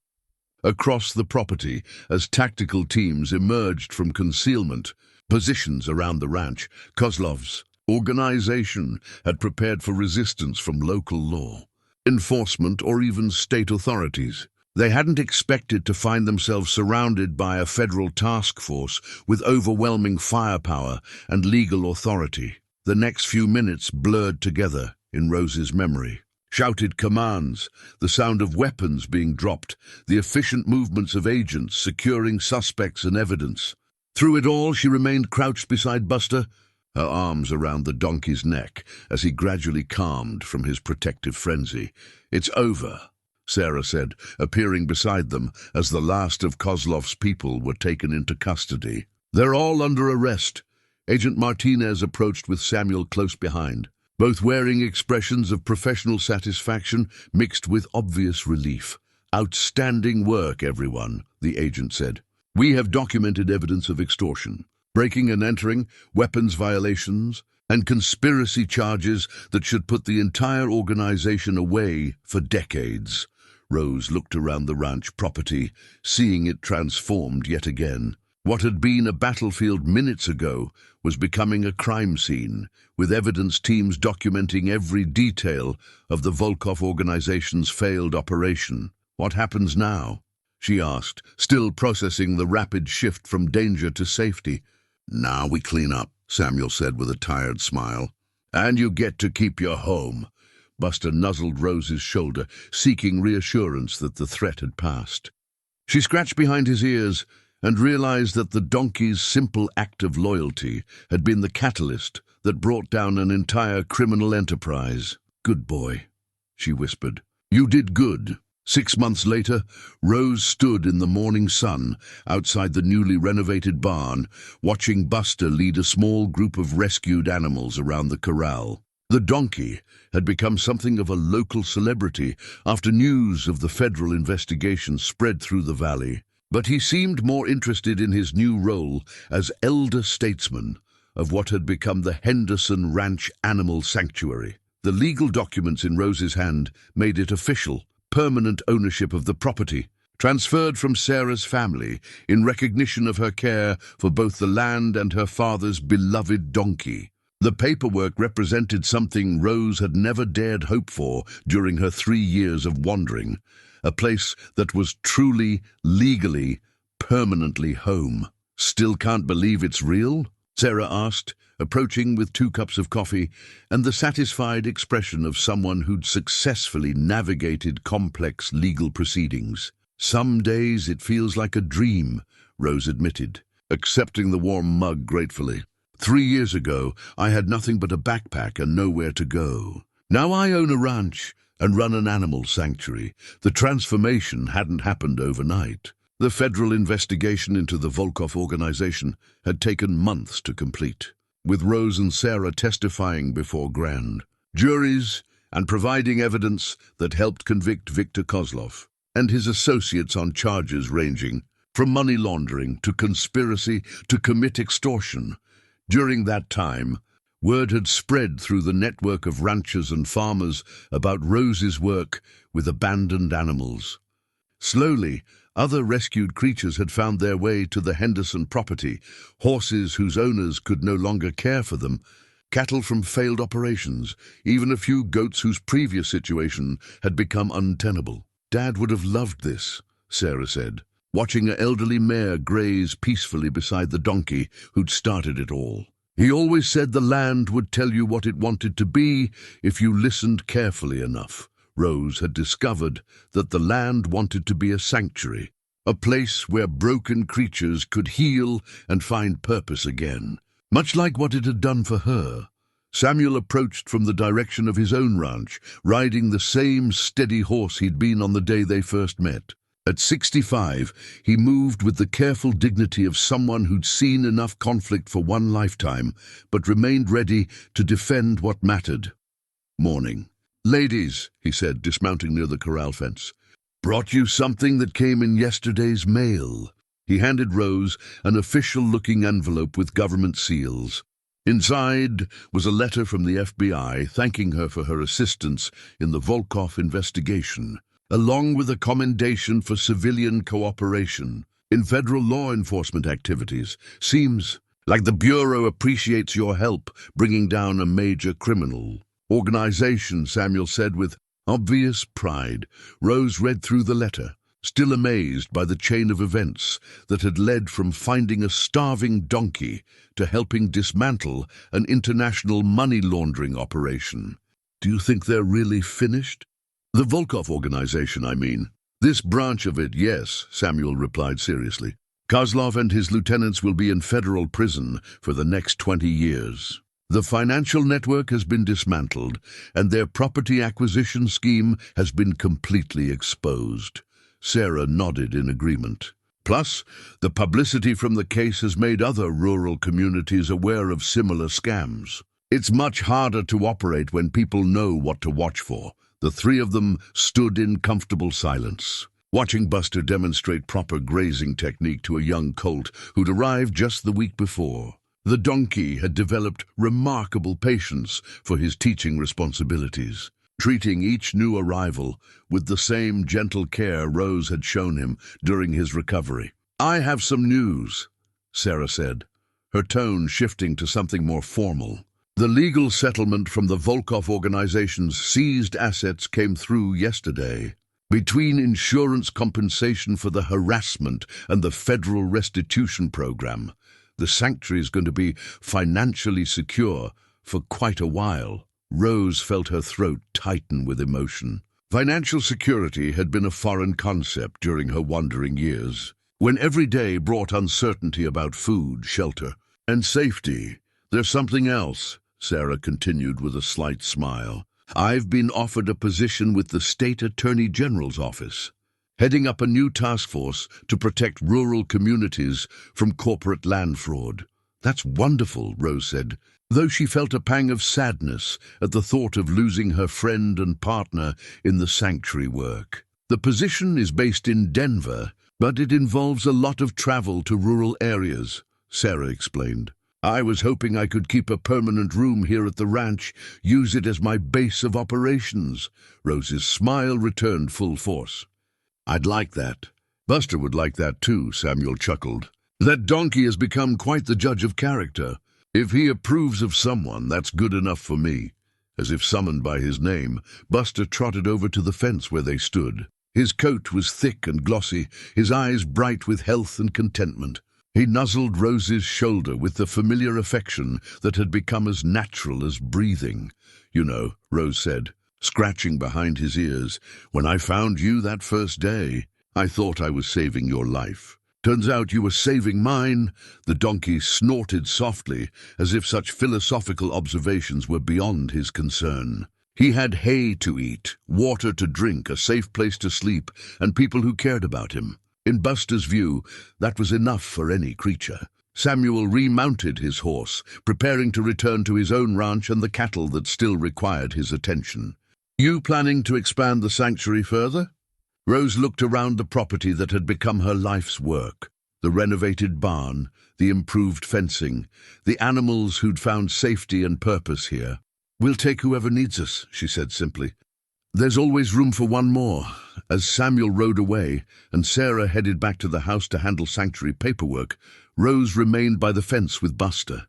Across the property, as tactical teams emerged from concealment positions around the ranch, Kozlov's organization had prepared for resistance from local law enforcement or even state authorities. They hadn't expected to find themselves surrounded by a federal task force with overwhelming firepower and legal authority. The next few minutes blurred together in Rose's memory. Shouted commands, the sound of weapons being dropped, the efficient movements of agents securing suspects and evidence. Through it all, she remained crouched beside Buster, her arms around the donkey's neck as he gradually calmed from his protective frenzy. "It's over," Sarah said, appearing beside them as the last of Kozlov's people were taken into custody. "They're all under arrest." Agent Martinez approached with Samuel close behind, both wearing expressions of professional satisfaction mixed with obvious relief. "Outstanding work, everyone," the agent said. "We have documented evidence of extortion, breaking and entering, weapons violations, and conspiracy charges that should put the entire organization away for decades." Rose looked around the ranch property, seeing it transformed yet again. What had been a battlefield minutes ago was becoming a crime scene, with evidence teams documenting every detail of the Volkov organization's failed operation. "What happens now?" she asked, still processing the rapid shift from danger to safety. "Now we clean up," Samuel said with a tired smile. And you get to keep your home. Buster nuzzled Rose's shoulder, seeking reassurance that the threat had passed. She scratched behind his ears and realized that the donkey's simple act of loyalty had been the catalyst that brought down an entire criminal enterprise. "Good boy," she whispered. "You did good." 6 months later, Rose stood in the morning sun outside the newly renovated barn, watching Buster lead a small group of rescued animals around the corral. The donkey had become something of a local celebrity after news of the federal investigation spread through the valley. But he seemed more interested in his new role as elder statesman of what had become the Henderson Ranch Animal Sanctuary. The legal documents in Rose's hand made it official: permanent ownership of the property, transferred from Sarah's family in recognition of her care for both the land and her father's beloved donkey. The paperwork represented something Rose had never dared hope for during her 3 years of wandering, a place that was truly, legally, permanently home. "Still can't believe it's real?" Sarah asked, approaching with 2 cups of coffee and the satisfied expression of someone who'd successfully navigated complex legal proceedings. "Some days it feels like a dream," Rose admitted, accepting the warm mug gratefully. 3 years ago, I had nothing but a backpack and nowhere to go. Now I own a ranch and run an animal sanctuary. The transformation hadn't happened overnight. The federal investigation into the Volkov organization had taken months to complete, with Rose and Sarah testifying before grand juries and providing evidence that helped convict Viktor Kozlov and his associates on charges ranging from money laundering to conspiracy to commit extortion. During that time, word had spread through the network of ranchers and farmers about Rose's work with abandoned animals. Slowly, other rescued creatures had found their way to the Henderson property: horses whose owners could no longer care for them, cattle from failed operations, even a few goats whose previous situation had become untenable. "Dad would have loved this," Sarah said, watching an elderly mare graze peacefully beside the donkey who'd started it all. "He always said the land would tell you what it wanted to be if you listened carefully enough." Rose had discovered that the land wanted to be a sanctuary, a place where broken creatures could heal and find purpose again, much like what it had done for her. Samuel approached from the direction of his own ranch, riding the same steady horse he'd been on the day they first met. At 65, he moved with the careful dignity of someone who'd seen enough conflict for one lifetime, but remained ready to defend what mattered. "Morning. Ladies," he said, dismounting near the corral fence. "Brought you something that came in yesterday's mail." He handed Rose an official-looking envelope with government seals. Inside was a letter from the FBI thanking her for her assistance in the Volkov investigation, along with a commendation for civilian cooperation in federal law enforcement activities. "Seems like the Bureau appreciates your help bringing down a major criminal organization," Samuel said with obvious pride. Rose read through the letter, still amazed by the chain of events that had led from finding a starving donkey to helping dismantle an international money laundering operation. "Do you think they're really finished?" "The Volkov organization, I mean." "This branch of it, yes," Samuel replied seriously. "Kozlov and his lieutenants will be in federal prison for the next 20 years. The financial network has been dismantled, and their property acquisition scheme has been completely exposed." Sarah nodded in agreement. "Plus, the publicity from the case has made other rural communities aware of similar scams. It's much harder to operate when people know what to watch for." The 3 of them stood in comfortable silence, watching Buster demonstrate proper grazing technique to a young colt who'd arrived just the week before. The donkey had developed remarkable patience for his teaching responsibilities, treating each new arrival with the same gentle care Rose had shown him during his recovery. "I have some news," Sarah said, her tone shifting to something more formal. "The legal settlement from the Volkov organization's seized assets came through yesterday. Between insurance compensation for the harassment and the federal restitution program, the sanctuary is going to be financially secure for quite a while. Rose felt her throat tighten with emotion. Financial security had been a foreign concept during her wandering years. When every day brought uncertainty about food, shelter, and safety, there's something else, Sarah continued with a slight smile. I've been offered a position with the State Attorney General's office, heading up a new task force to protect rural communities from corporate land fraud. That's wonderful, Rose said, though she felt a pang of sadness at the thought of losing her friend and partner in the sanctuary work. The position is based in Denver, but it involves a lot of travel to rural areas, Sarah explained. I was hoping I could keep a permanent room here at the ranch, use it as my base of operations. Rose's smile returned full force. I'd like that. Buster would like that too, Samuel chuckled. That donkey has become quite the judge of character. If he approves of someone, that's good enough for me. As if summoned by his name, Buster trotted over to the fence where they stood. His coat was thick and glossy, his eyes bright with health and contentment. He nuzzled Rose's shoulder with the familiar affection that had become as natural as breathing. You know, Rose said, scratching behind his ears, when I found you that first day, I thought I was saving your life. Turns out you were saving mine. The donkey snorted softly, as if such philosophical observations were beyond his concern. He had hay to eat, water to drink, a safe place to sleep, and people who cared about him. In Buster's view, that was enough for any creature. Samuel remounted his horse, preparing to return to his own ranch and the cattle that still required his attention. You planning to expand the sanctuary further? Rose looked around the property that had become her life's work. The renovated barn, the improved fencing, the animals who'd found safety and purpose here. We'll take whoever needs us, she said simply. There's always room for one more. As Samuel rode away and Sarah headed back to the house to handle sanctuary paperwork, Rose remained by the fence with Buster.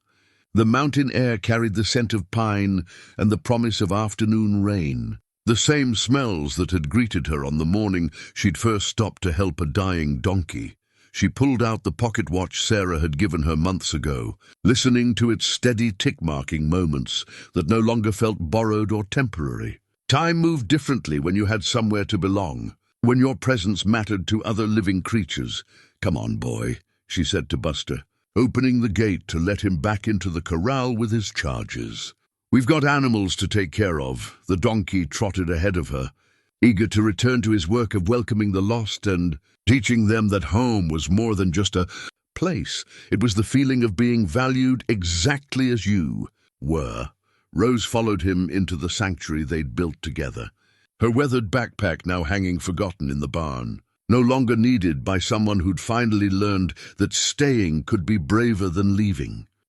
The mountain air carried the scent of pine and the promise of afternoon rain, the same smells that had greeted her on the morning she'd first stopped to help a dying donkey. She pulled out the pocket watch Sarah had given her months ago, listening to its steady tick-marking moments that no longer felt borrowed or temporary. Time moved differently when you had somewhere to belong, when your presence mattered to other living creatures. Come on, boy, she said to Buster, opening the gate to let him back into the corral with his charges. We've got animals to take care of. The donkey trotted ahead of her, eager to return to his work of welcoming the lost and teaching them that home was more than just a place. It was the feeling of being valued exactly as you were. Rose followed him into the sanctuary they'd built together, her weathered backpack now hanging forgotten in the barn, no longer needed by someone who'd finally learned that staying could be braver than leaving.